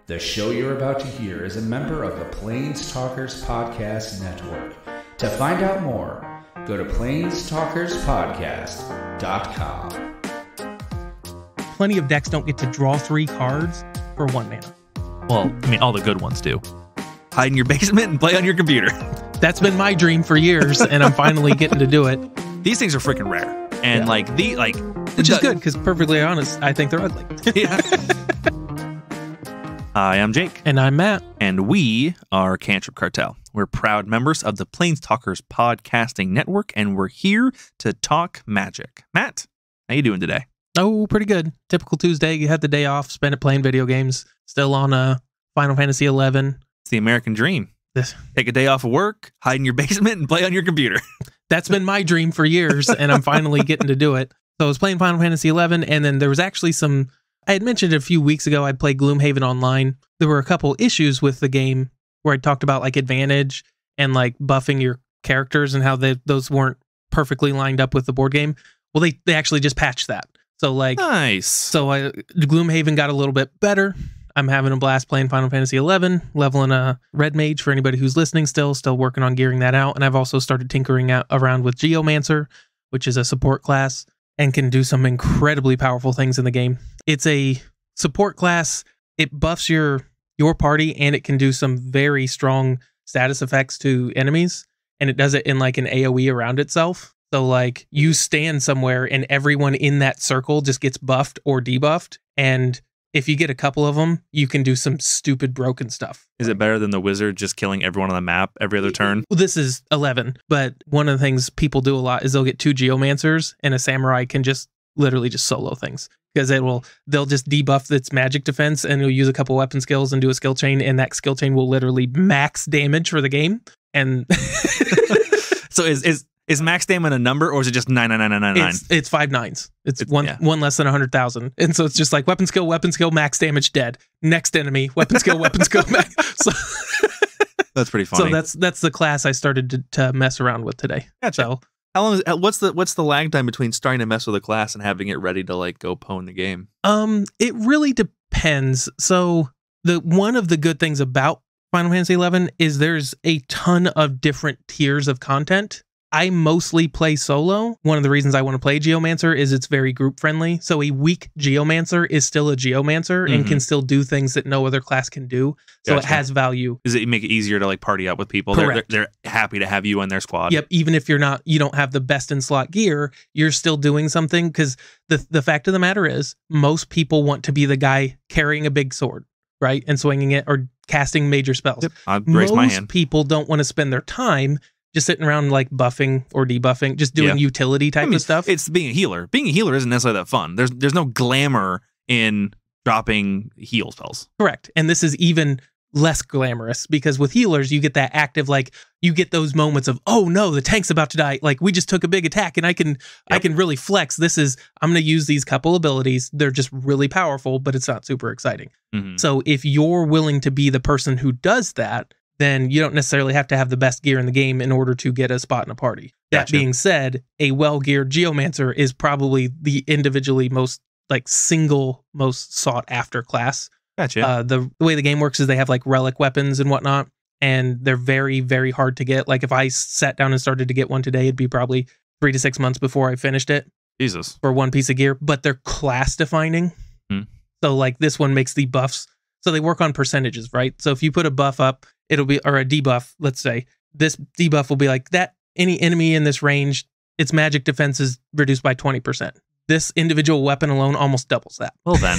The show you're about to hear is a member of the Planestalkers Podcast Network. To find out more, go to planestalkerspodcast.com. Plenty of decks don't get to draw 3 cards for 1 mana. Well, I mean, all the good ones do. Hide in your basement and play on your computer. That's been my dream for years, and I'm finally getting to do it. These things are freaking rare. And which is good, because perfectly honest, I think they're ugly. Yeah. Hi, I'm Jake. And I'm Matt. And we are Cantrip Cartel. We're proud members of the Planestalkers Podcasting Network, and we're here to talk Magic. Matt, how you doing today? Oh, pretty good. Typical Tuesday. You had the day off, spent it playing video games. Still on Final Fantasy 11. It's the American dream. Take a day off of work, hide in your basement, and play on your computer. That's been my dream for years, and I'm finally getting to do it. So I was playing Final Fantasy 11, and then there was actually some... I had mentioned a few weeks ago I'd played Gloomhaven Online. There were a couple issues with the game where I talked about like advantage and like buffing your characters and how those weren't perfectly lined up with the board game. Well, they actually just patched that. So like nice. So Gloomhaven got a little bit better. I'm having a blast playing Final Fantasy 11, leveling a Red Mage for anybody who's listening still working on gearing that out. And I've also started tinkering around with Geomancer, which is a support class and can do some incredibly powerful things in the game. It's a support class. It buffs your party, and it can do some very strong status effects to enemies, and it does it in like an AoE around itself. So like you stand somewhere and everyone in that circle just gets buffed or debuffed, and if you get a couple of them, you can do some stupid broken stuff. Is it better than the wizard just killing everyone on the map every other turn? Well, this is 11, but one of the things people do a lot is they'll get 2 Geomancers, and a Samurai can just literally just solo things. Because they'll just debuff its magic defense, and it'll use a couple weapon skills and do a skill chain, and that skill chain will literally max damage for the game. And so is max damage a number, or is it just 99999? It's 5 9s. It's one less than 100,000, and so it's just like weapon skill, max damage, dead. Next enemy, weapon skill, max. So that's pretty funny. So that's the class I started to mess around with today. Gotcha. So. How long what's the lag time between starting to mess with a class and having it ready to like go pwn the game? It really depends. So one of the good things about Final Fantasy 11 is there's a ton of different tiers of content. I mostly play solo. One of the reasons I want to play Geomancer is it's very group friendly. So a weak Geomancer is still a Geomancer and can still do things that no other class can do. So It has value. Does it make it easier to like party up with people? Correct. They're happy to have you in their squad. Yep. Even if you don't have the best in slot gear, you're still doing something, because the fact of the matter is most people want to be the guy carrying a big sword, right? And swinging it or casting major spells. Yep. I'd raise my hand. Most people don't want to spend their time just sitting around like buffing or debuffing, just doing utility type of stuff. It's being a healer. Being a healer isn't necessarily that fun. There's no glamour in dropping heal spells. Correct. And this is even less glamorous, because with healers, you get that active, like you get those moments of, oh no, the tank's about to die. Like we just took a big attack and I can really flex. I'm going to use these couple abilities. They're just really powerful, but it's not super exciting. Mm-hmm. So if you're willing to be the person who does that, then you don't necessarily have to have the best gear in the game in order to get a spot in a party. That being said, a well-geared Geomancer is probably the individually most sought after class. Gotcha. The way the game works is they have like relic weapons and whatnot, and they're very, very hard to get. Like if I sat down and started to get one today, it'd be probably 3 to 6 months before I finished it. Jesus. For one piece of gear, but they're class defining. So like this one makes the buffs. So they work on percentages, right? So if you put a buff up, it'll be, or a debuff, let's say, this debuff will be like that any enemy in this range, its magic defense is reduced by 20%. This individual weapon alone almost doubles that. Well then.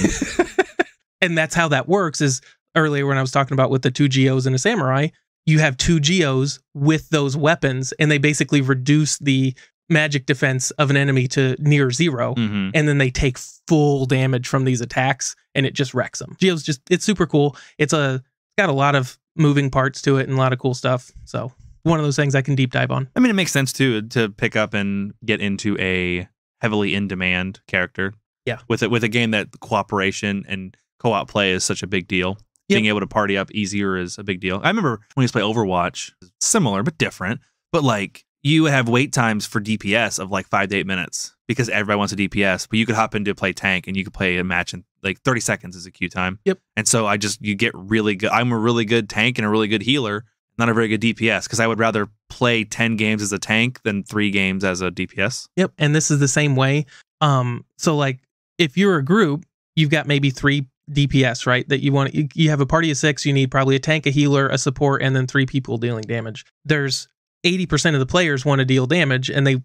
And that's how that works, is earlier when I was talking about with the 2 Geos and a Samurai, you have 2 Geos with those weapons, and they basically reduce the magic defense of an enemy to near 0, and then they take full damage from these attacks, and it just wrecks them. Geos it's super cool. It's got a lot of moving parts to it and a lot of cool stuff. So one of those things I can deep dive on. I mean, it makes sense too to pick up and get into a heavily in demand character. Yeah. With a game that cooperation and co-op play is such a big deal. Yep. Being able to party up easier is a big deal. I remember when we used to play Overwatch, similar but different. But like you have wait times for DPS of like 5 to 8 minutes because everybody wants a DPS, but you could hop in to play tank and you could play a match in like 30 seconds is a queue time. Yep. And so you get really good. I'm a really good tank and a really good healer, not a very good DPS, because I would rather play 10 games as a tank than 3 games as a DPS. Yep. And this is the same way. So like if you're a group, you've got maybe 3 DPS, right? That you have a party of 6, you need probably a tank, a healer, a support, and then 3 people dealing damage. There's 80% of the players want to deal damage, and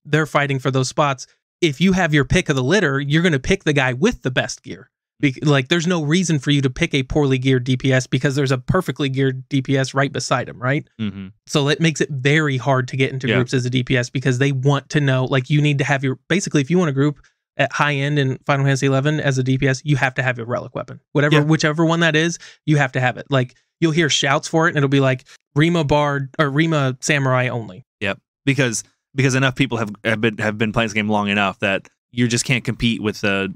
they're fighting for those spots. If you have your pick of the litter, you're going to pick the guy with the best gear. Like, there's no reason for you to pick a poorly geared DPS because there's a perfectly geared DPS right beside him, right? Mm-hmm. So it makes it very hard to get into groups as a DPS because they want to know, like, you need to have basically, if you want a group at high end in Final Fantasy 11 as a DPS, you have to have your relic weapon. Whichever one that is, you have to have it. Like, you'll hear shouts for it, and it'll be like Rima Bard or Rima Samurai only. Yep, because enough people have been playing this game long enough that you just can't compete with a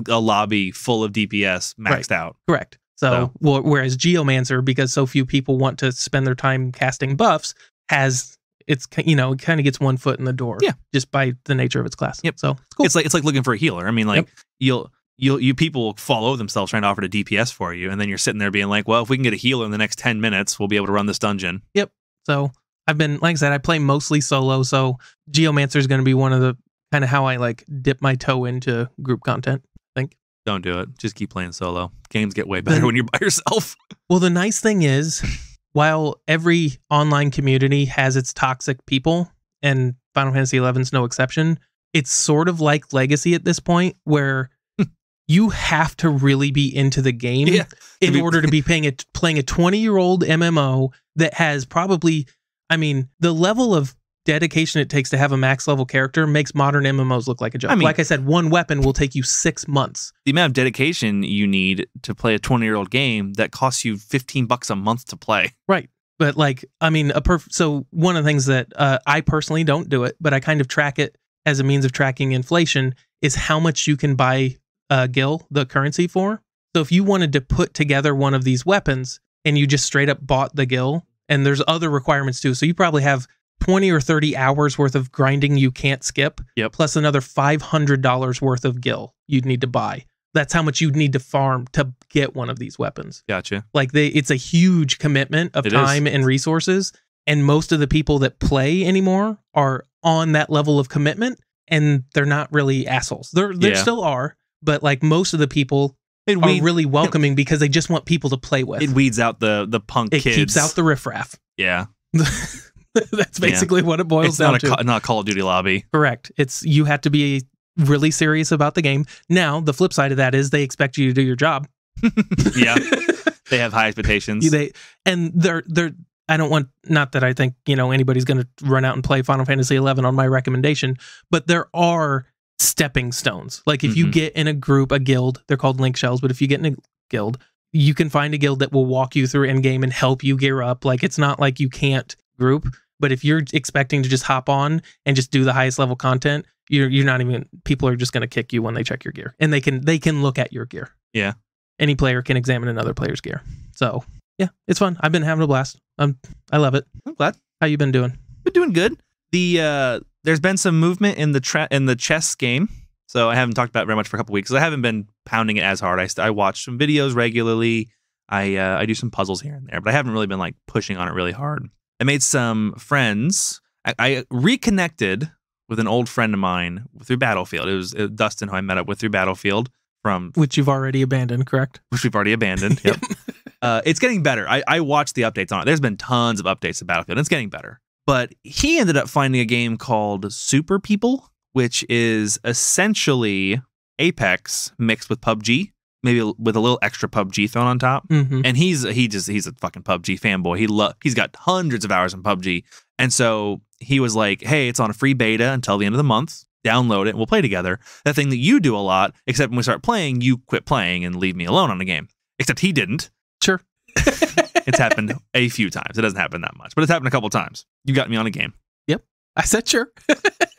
lobby full of DPS maxed out. Correct. So whereas Geomancer, because so few people want to spend their time casting buffs, it kind of gets one foot in the door. Yeah, just by the nature of its class. Yep. So it's cool. It's like looking for a healer. I mean, like you people will fall over themselves trying to offer to DPS for you, and then you're sitting there being like, well, if we can get a healer in the next 10 minutes, we'll be able to run this dungeon. Yep. So I've been, like I said, I play mostly solo, so Geomancer is going to be one of the kind of how I like dip my toe into group content, I think. Don't do it. Just keep playing solo. Games get way better when you're by yourself. Well, the nice thing is, while every online community has its toxic people, and Final Fantasy XI is no exception, it's sort of like Legacy at this point, where you have to really be into the game in order to be playing a 20-year-old MMO that has probably, I mean, the level of dedication it takes to have a max level character makes modern MMOs look like a joke. I mean, like I said, one weapon will take you 6 months. The amount of dedication you need to play a 20-year-old game that costs you $15 a month to play. Right. But like, I mean, so one of the things that I personally don't do it, but I kind of track it as a means of tracking inflation, is how much you can buy Gil, the currency, for. So if you wanted to put together one of these weapons and you just straight up bought the Gil, and there's other requirements too. So you probably have 20 or 30 hours worth of grinding you can't skip, plus another $500 worth of Gil you'd need to buy. That's how much you'd need to farm to get one of these weapons. Gotcha. Like it's a huge commitment of time and resources, and most of the people that play anymore are on that level of commitment, and they're not really assholes. There still are, but like most of the people are really welcoming because they just want people to play with. It weeds out the punk kids. It keeps out the riffraff. Yeah. That's basically what it boils down to. It's not a Call of Duty lobby. Correct. You have to be really serious about the game. Now, the flip side of that is they expect you to do your job. Yeah. They have high expectations. I don't want, not that I think, anybody's going to run out and play Final Fantasy 11 on my recommendation, but there are stepping stones. Like if you get in a group, a guild, they're called link shells, but if you get in a guild, you can find a guild that will walk you through endgame and help you gear up. Like it's not like you can't group, but if you're expecting to just hop on and just do the highest level content, you're not even, people are just going to kick you when they check your gear, and they can look at your gear. Yeah. Any player can examine another player's gear. So yeah, it's fun. I've been having a blast. I love it. I'm glad. How you been doing? Been doing good. There's been some movement in the chess game. So I haven't talked about it very much for a couple weeks. I haven't been pounding it as hard. I watch some videos regularly. I do some puzzles here and there, but I haven't really been like pushing on it really hard. I made some friends. I reconnected with an old friend of mine through Battlefield. It was Dustin who I met up with through Battlefield. Which you've already abandoned, correct? Which we've already abandoned, yep. It's getting better. I watched the updates on it. There's been tons of updates to Battlefield, and it's getting better. But he ended up finding a game called Super People, which is essentially Apex mixed with PUBG, maybe with a little extra PUBG thrown on top. Mm-hmm. And he's a fucking PUBG fanboy. He's got hundreds of hours in PUBG. And so he was like, hey, it's on a free beta until the end of the month. Download it and we'll play together. That thing that you do a lot, except when we start playing, you quit playing and leave me alone on the game. Except he didn't. Sure. It's happened a few times. It doesn't happen that much, but it's happened a couple times. You got me on a game. Yep. I said sure.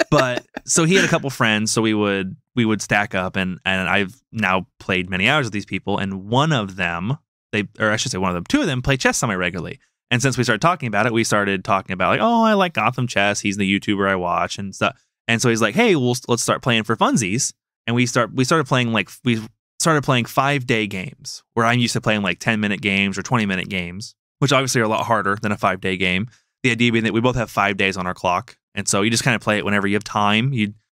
But so he had a couple friends, so we would stack up, and I've now played many hours with these people, and two of them play chess semi regularly. And since we started talking about it, we started talking about like, oh, I like Gotham Chess. He's the YouTuber I watch and stuff. And so he's like, hey, let's start playing for funsies. And we started playing 5-day games where I'm used to playing like 10-minute games or 20-minute games, which obviously are a lot harder than a 5-day game. The idea being that we both have 5 days on our clock. And so you just kind of play it whenever you have time.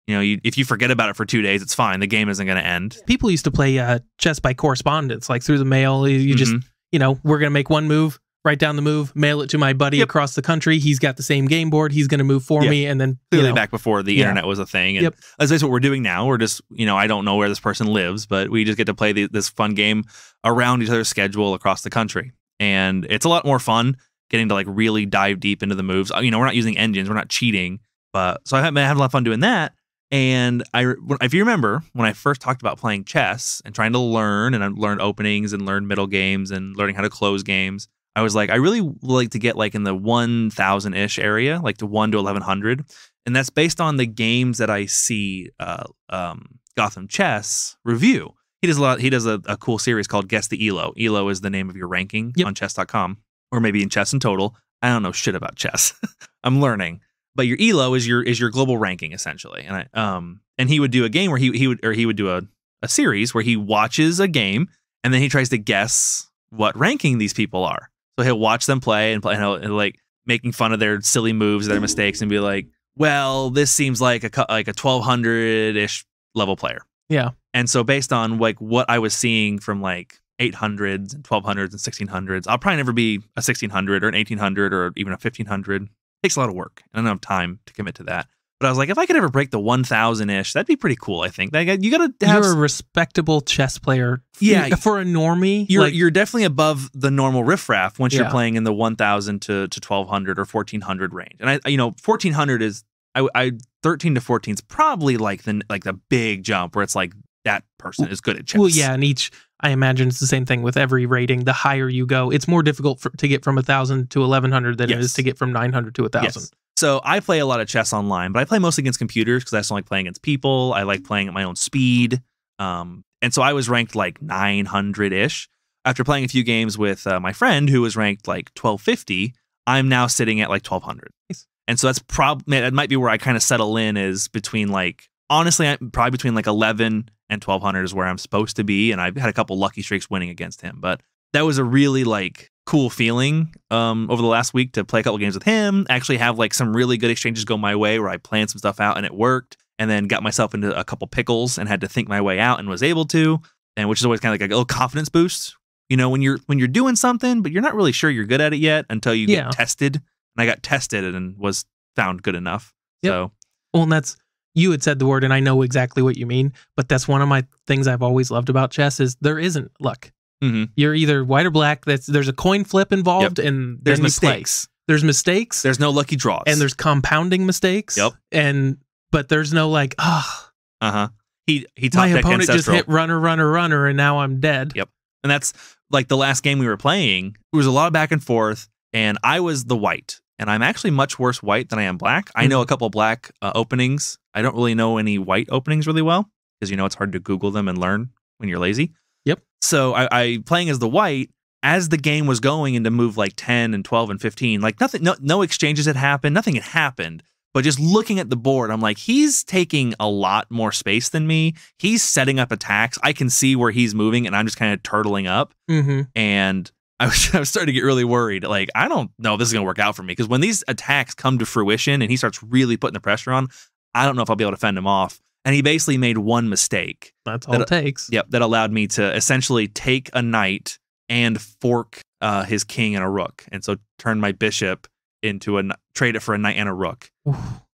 If you forget about it for 2 days, it's fine. The game isn't going to end. People used to play chess by correspondence, like through the mail. You just, we're going to make one move, write down the move, mail it to my buddy across the country. He's got the same game board. He's going to move for me. And then clearly back before the internet was a thing. And that's what we're doing now. We're just, I don't know where this person lives, but we just get to play this fun game around each other's schedule across the country. And it's a lot more fun getting to like really dive deep into the moves. We're not using engines. We're not cheating. But so I've been having a lot of fun doing that. And if you remember, when I first talked about playing chess and trying to learn, and I learned openings and learned middle games and learning how to close games, I was like, I really like to get like in the 1,000-ish area, like to 1 to 1,100. And that's based on the games that I see Gotham Chess review. He does a cool series called Guess the ELO. ELO is the name of your ranking on chess.com, or maybe in Chess in Total. I don't know shit about chess. I'm learning. But your ELO is your global ranking essentially, and he would do a game where he would do a series where he watches a game and then he tries to guess what ranking these people are. So he'll watch them play and he'll like making fun of their silly moves, their mistakes, and be like, "Well, this seems like a 1,200-ish level player." Yeah. And so based on like what I was seeing from like 800s and 1200s and 1600s, I'll probably never be a 1600 or an 1800 or even a 1500. Takes a lot of work, and I don't have time to commit to that. But I was like, if I could ever break the 1,000-ish, that'd be pretty cool, I think. You got to have... You're a respectable chess player. Yeah. For a normie. You're definitely above the normal riffraff once you're playing in the 1,000 to 1,200 or 1,400 range. And 1,400 is... 13 to 14 is probably like the big jump where it's like that person is good at chess. Well, yeah, and I imagine it's the same thing with every rating. The higher you go, it's more difficult to get from 1,000 to 1,100 than it is to get from 900 to 1,000. Yes. So I play a lot of chess online, but I play mostly against computers because I just don't like playing against people. I like playing at my own speed. And so I was ranked like 900-ish. After playing a few games with my friend who was ranked like 1,250, I'm now sitting at like 1,200. Nice. And so that might be where I kind of settle in, is between like, honestly, I'm probably between like 11 and 1,200 is where I'm supposed to be. And I've had a couple lucky streaks winning against him. But that was a really like cool feeling over the last week to play a couple games with him, actually have like some really good exchanges go my way where I planned some stuff out and it worked, and then got myself into a couple pickles and had to think my way out and was able to, and which is always kind of like a little confidence boost. When you're doing something, but you're not really sure you're good at it yet until you get tested. And I got tested and was found good enough. Yep. So, well, and you had said the word, and I know exactly what you mean, but that's one of my things I've always loved about chess is there isn't luck. Mm-hmm. You're either white or black. There's a coin flip involved, and there's mistakes. There's mistakes. There's no lucky draws, and there's compounding mistakes. Yep. But there's no like, He my opponent just hit runner, and now I'm dead. Yep. And that's like the last game we were playing. There was a lot of back and forth, and I was the white. And I'm actually much worse white than I am black. I know a couple black openings. I don't really know any white openings really well because it's hard to Google them and learn when you're lazy. Yep. So I playing as the white, as the game was going into move like 10 and 12 and 15, like nothing, no exchanges had happened. Nothing had happened. But just looking at the board, I'm like, he's taking a lot more space than me. He's setting up attacks. I can see where he's moving, and I'm just kind of turtling up. Mm-hmm. And I was starting to get really worried. Like, I don't know if this is going to work out for me, because when these attacks come to fruition and he starts really putting the pressure on, I don't know if I'll be able to fend him off. And he basically made one mistake. That's all it takes. Yep, that allowed me to essentially take a knight and fork his king and a rook. And so turn my bishop into trade it for a knight and a rook. Oof.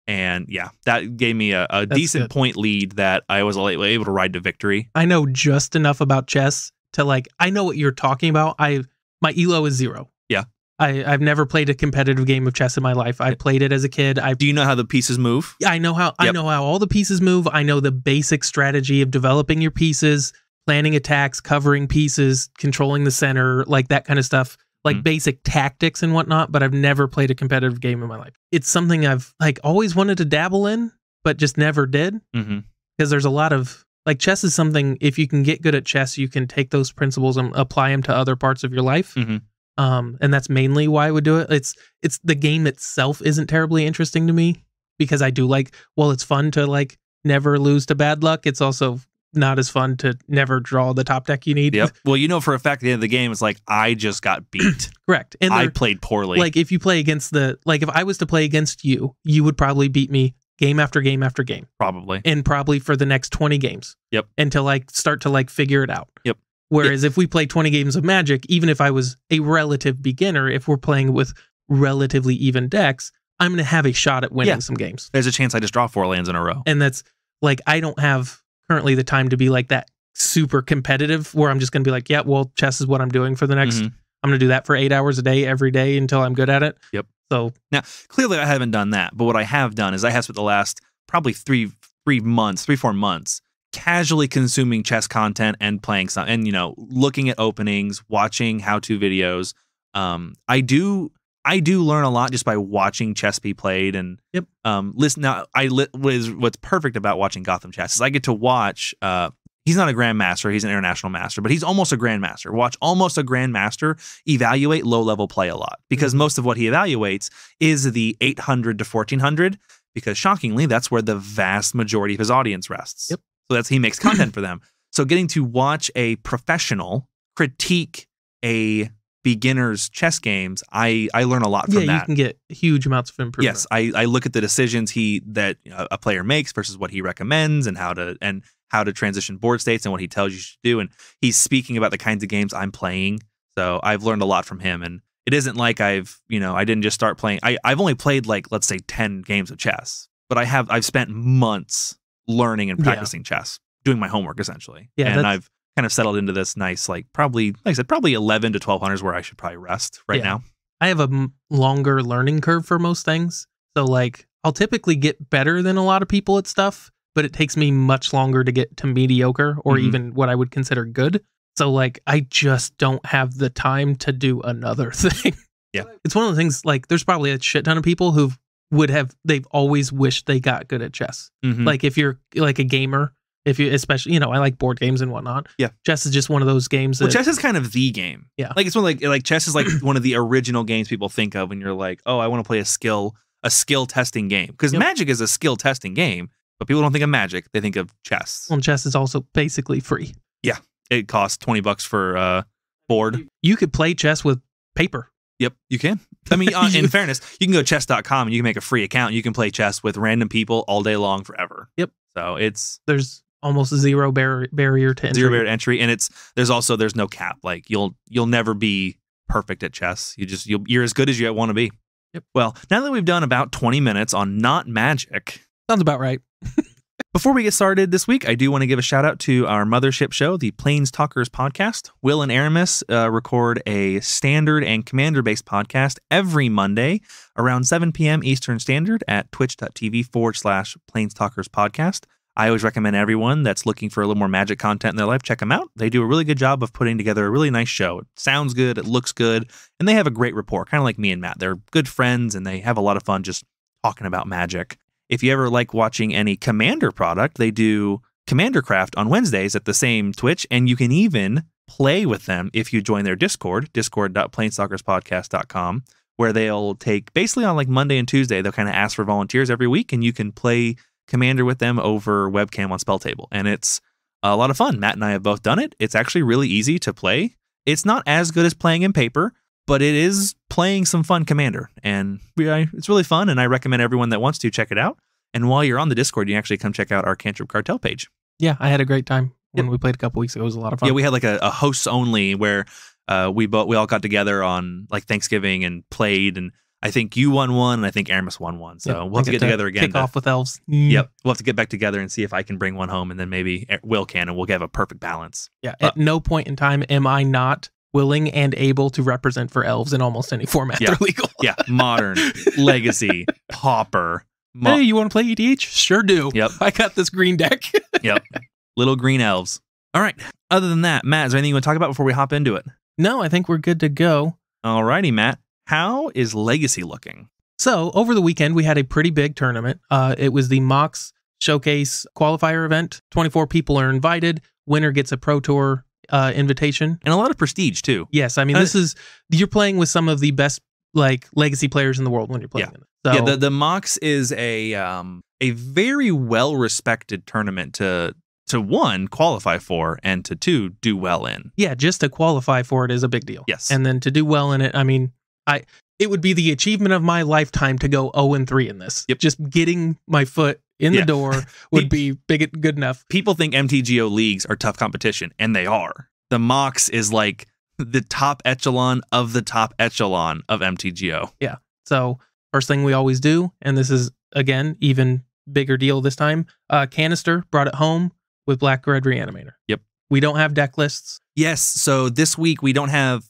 And yeah, that gave me a decent point lead that I was able to ride to victory. I know just enough about chess to I know what you're talking about. My ELO is 0. Yeah. I've never played a competitive game of chess in my life. I played it as a kid. Do you know how the pieces move? Yeah, I know how. Yep. I know how all the pieces move. I know the basic strategy of developing your pieces, planning attacks, covering pieces, controlling the center, like that kind of stuff, like basic tactics and whatnot. But I've never played a competitive game in my life. It's something I've always wanted to dabble in, but just never did. Because there's a lot of chess is something. If you can get good at chess, you can take those principles and apply them to other parts of your life. And that's mainly why I would do it. It's the game itself isn't terribly interesting to me because I do like, well, it's fun to like never lose to bad luck. It's also not as fun to never draw the top deck you need. Yep. Well, you know for a fact at the end of the game, it's like, I just got beat. Correct. And I played poorly. Like if you play against if I was to play against you, you would probably beat me game after game after game. Probably. And probably for the next 20 games. Yep. Until I start to like figure it out. Yep. Whereas if we play 20 games of Magic, even if I was a relative beginner, if we're playing with relatively even decks, I'm going to have a shot at winning some games. There's a chance I just draw 4 lands in a row. And that's like, I don't have currently the time to be like that super competitive where I'm just going to be like, yeah, well, chess is what I'm doing for the next, I'm going to do that for 8 hours a day, every day until I'm good at it. Yep. So now, clearly I haven't done that, but what I have done is I have spent the last probably 4 months casually consuming chess content and playing some, and looking at openings, watching how-to videos. I do learn a lot just by watching chess be played and listen. Now, what's perfect about watching Gotham Chess is I get to watch. He's not a grandmaster; he's an international master, but he's almost a grandmaster. Watch almost a grandmaster evaluate low-level play a lot because most of what he evaluates is the 800 to 1400. Because shockingly, that's where the vast majority of his audience rests. Yep. So he makes content for them. So getting to watch a professional critique a beginner's chess games, I learn a lot from that. Yeah, you can get huge amounts of improvement. Yes, I look at the decisions that a player makes versus what he recommends and how to transition board states and what he tells you to do. And he's speaking about the kinds of games I'm playing. So I've learned a lot from him. And it isn't like I didn't just start playing. I've only played like, let's say 10 games of chess, but I've spent months learning and practicing chess, doing my homework essentially. Yeah, and I've kind of settled into this nice, probably 11 to 1200s where I should probably rest now. I have a longer learning curve for most things. So like I'll typically get better than a lot of people at stuff, but it takes me much longer to get to mediocre or even what I would consider good. So like I just don't have the time to do another thing. Yeah. It's one of the things, like there's probably a shit ton of people who they've always wished they got good at chess. Like if you're like a gamer, especially, I like board games and whatnot. Yeah. Chess is just one of those games that, well, chess is kind of the game. Yeah. Like it's one like chess is like one of the original games people think of when you're like, oh, I want to play a skill testing game. Because Magic is a skill testing game, but people don't think of Magic. They think of chess. Well, chess is also basically free. Yeah. It costs $20 for board. You could play chess with paper. Yep, you can. I mean, in fairness, you can go to chess.com and you can make a free account. And you can play chess with random people all day long forever. Yep. So there's almost zero barrier to entry. Zero barrier to entry, and there's no cap. Like you'll never be perfect at chess. You're as good as you want to be. Yep. Well, now that we've done about 20 minutes on not Magic, sounds about right. Before we get started this week, I do want to give a shout out to our mothership show, the Plains Talkers podcast. Will and Aramis record a standard and commander-based podcast every Monday around 7 p.m. Eastern Standard at twitch.tv/Plains Talkers podcast. I always recommend everyone that's looking for a little more Magic content in their life, check them out. They do a really good job of putting together a really nice show. It sounds good, it looks good, and they have a great rapport, kind of like me and Matt. They're good friends, and they have a lot of fun just talking about Magic. If you ever like watching any Commander product, they do Commander Craft on Wednesdays at the same Twitch, and you can even play with them if you join their Discord, discord.plainstalkerspodcast.com, where they'll take, basically on like Monday and Tuesday, they'll kind of ask for volunteers every week, and you can play Commander with them over webcam on Spell Table. And it's a lot of fun. Matt and I have both done it. It's actually really easy to play. It's not as good as playing in paper, but it is playing some fun Commander, and it's really fun, and I recommend everyone that wants to check it out. And while you're on the Discord, you can actually come check out our Cantrip Cartel page. Yeah, I had a great time when we played a couple weeks ago. It was a lot of fun. Yeah, we had like a hosts only where we all got together on like Thanksgiving and played, and I think you won one, and I think Aramis won one. So we'll have to get together again. Kick off with elves. Yep, we'll have to get back together and see if I can bring one home, and then maybe Will can, and we'll have a perfect balance. Yeah, at no point in time am I not willing and able to represent for elves in almost any format they're legal. Yeah, Modern, Legacy, Pauper. Hey, you want to play EDH? Sure do. Yep. I got this green deck. Yep. Little green elves. All right. Other than that, Matt, is there anything you want to talk about before we hop into it? No, I think we're good to go. All righty, Matt. How is Legacy looking? So over the weekend, we had a pretty big tournament. It was the MOCS Showcase Qualifier event. 24 people are invited. Winner gets a Pro Tour invitation. And a lot of prestige, too. Yes, I mean, you're playing with some of the best like legacy players in the world when you're playing in it. So, yeah, the MOCS is a very well-respected tournament to one, qualify for, and to two, do well in. Yeah, just to qualify for it is a big deal. Yes. And then to do well in it, I mean, it would be the achievement of my lifetime to go 0-3 in this. Yep. Just getting my foot in the door would be good enough. People think MTGO leagues are tough competition, and they are. The MOCS is like the top echelon of the top echelon of MTGO. Yeah. So first thing we always do, and this is, again, even bigger deal this time, Canister brought it home with Black Red Reanimator. Yep. We don't have deck lists. Yes. So this week we don't have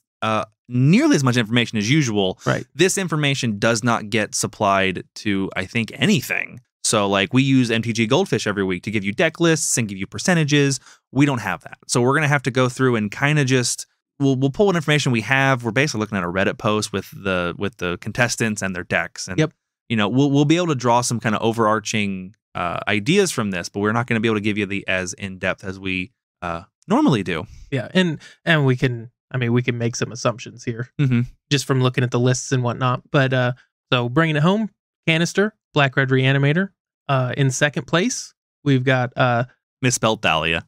nearly as much information as usual. Right. This information does not get supplied to, I think, anything. So like we use MTG Goldfish every week to give you deck lists and give you percentages. We don't have that. So we're going to have to go through and kind of just, we'll pull what information we have. We're basically looking at a Reddit post with the contestants and their decks. And, you know, we'll be able to draw some kind of overarching ideas from this, but we're not going to be able to give you as in-depth as we normally do. Yeah. And we can make some assumptions here just from looking at the lists and whatnot. But so bringing it home, Canister, Black Red Reanimator. In second place, we've got Misspelled Thalia.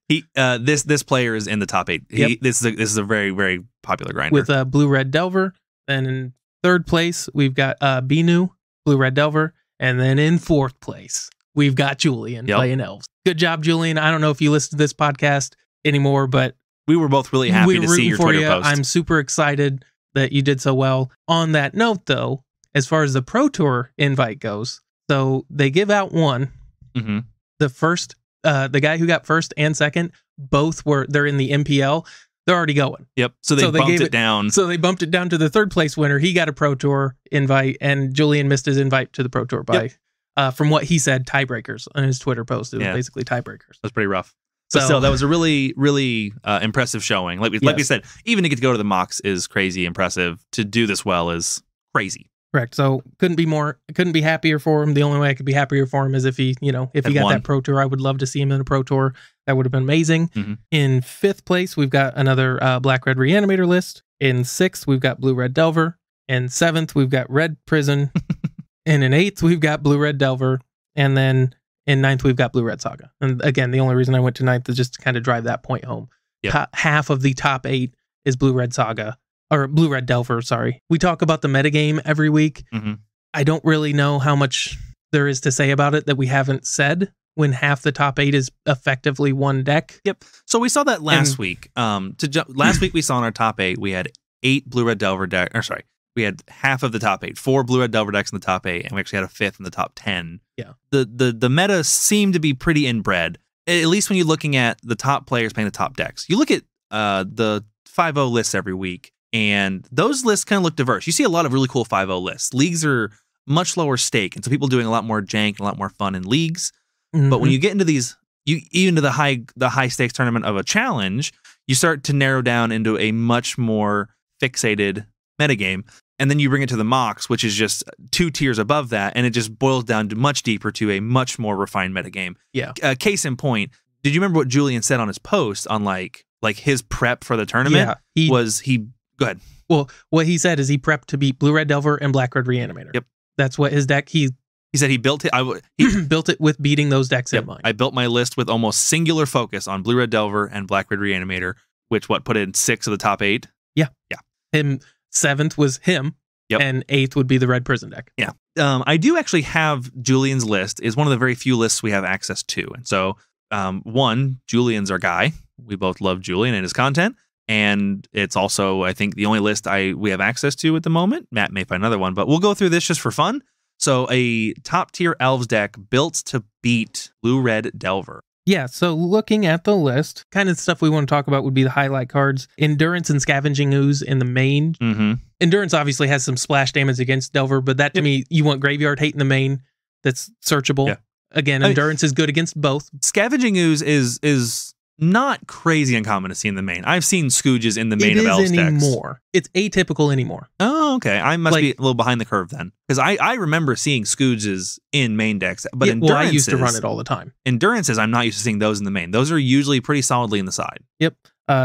He this player is in the top 8. This is a very, very popular grinder with Blue Red Delver. Then in third place, we've got Binu, Blue Red Delver, and then in fourth place, we've got Julian playing Elves. Good job, Julian. I don't know if you listen to this podcast anymore, but we were both really happy to see your Twitter post. I'm super excited that you did so well. On that note, though, as far as the Pro Tour invite goes, so they give out one. The first, the guy who got first and second, they're in the MPL. They're already going. Yep. So they bumped it down. So they bumped it down to the third place winner. He got a Pro Tour invite, and Julian missed his invite to the Pro Tour by, from what he said, tiebreakers on his Twitter post. It was basically tiebreakers. That's pretty rough. But still, that was a really, really impressive showing. Like we said, even to get to go to the MOCS is crazy impressive. To do this well is crazy. Correct. So couldn't be happier for him. The only way I could be happier for him is if he got that Pro Tour. I would love to see him in a Pro Tour. That would have been amazing. In fifth place, we've got another Black Red Reanimator list. In sixth, we've got Blue Red Delver. In seventh, we've got Red Prison. And in eighth, we've got Blue Red Delver. And then in ninth, we've got Blue Red Saga. And again, the only reason I went to ninth is just to kind of drive that point home. Half of the top 8 is Blue Red Saga. Or Blue Red Delver, sorry. We talk about the metagame every week. I don't really know how much there is to say about it that we haven't said when half the top 8 is effectively one deck. Yep. So we saw that last week. Last week we saw in our top 8, we had 8 Blue Red Delver decks. Or sorry, we had half of the top 8, 4 Blue Red Delver decks in the top 8, and we actually had a fifth in the top 10. Yeah. The meta seemed to be pretty inbred, at least when you're looking at the top players playing the top decks. You look at the 5-0 lists every week, and those lists kind of look diverse. You see a lot of really cool 5-0 lists. Leagues are much lower stake, and so people doing a lot more jank and a lot more fun in leagues. But when you get into even to the high stakes tournament of a challenge, you start to narrow down into a much more fixated metagame. And then you bring it to the MOCS, which is just 2 tiers above that, and it just boils down to much deeper to a much more refined metagame. Yeah. Case in point, did you remember what Julian said on his post on like his prep for the tournament? Yeah, go ahead. Well, what he said is he prepped to beat Blue Red Delver and Black Red Reanimator. Yep. That's what his deck, he said he built it. He built it with beating those decks in mind. I built my list with almost singular focus on Blue Red Delver and Black Red Reanimator, which put in 6 of the top 8. Yeah. Yeah. 7th was him. Yep. And 8th would be the Red Prison deck. Yeah. I do actually have Julian's list. Is one of the very few lists we have access to. And so, one, Julian's our guy. We both love Julian and his content. And it's also, I think, the only list we have access to at the moment. Matt may find another one, but we'll go through this just for fun. So a top tier Elves deck built to beat Blue Red Delver. Yeah, so looking at the list, kind of stuff we want to talk about would be the highlight cards. Endurance and Scavenging Ooze in the main. Endurance obviously has some splash damage against Delver, but that to me, you want Graveyard Hate in the main that's searchable. Yeah. Again, Endurance is good against both. Scavenging Ooze is not crazy uncommon to see in the main. I've seen Scooges in the main of Elves decks. Anymore. It's atypical anymore. Oh, okay. I must be a little behind the curve then. Because I remember seeing Scooges in main decks, but I used to run it all the time. Endurances, I'm not used to seeing those in the main. Those are usually pretty solidly in the side. Yep.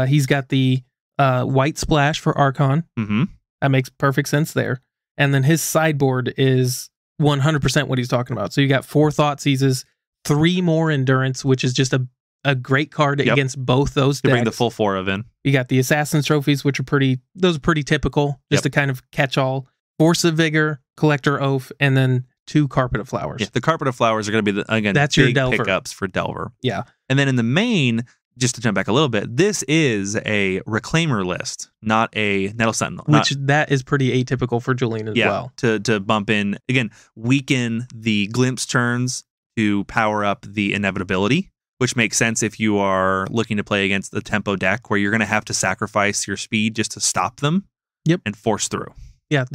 He's got the white splash for Archon. Mm-hmm. That makes perfect sense there. And then his sideboard is 100% what he's talking about. So you got 4 Thought Seizes, 3 more Endurance, which is just a great card against both those decks. To bring the full 4 of in. You got the Assassin's Trophies, which are pretty typical, just to kind of catch all. Force of Vigor, Collector Oath, and then 2 Carpet of Flowers. Yeah, the Carpet of Flowers are going to be, that's big your Delver. Pickups for Delver. Yeah. And then in the main, just to jump back a little bit, this is a Reclaimer list, not a Nettle Sentinel. That is pretty atypical for Julian as well. To bump in, again, weaken the Glimpse turns to power up the Inevitability, which makes sense if you are looking to play against the tempo deck where you're going to have to sacrifice your speed just to stop them and force through. Yeah,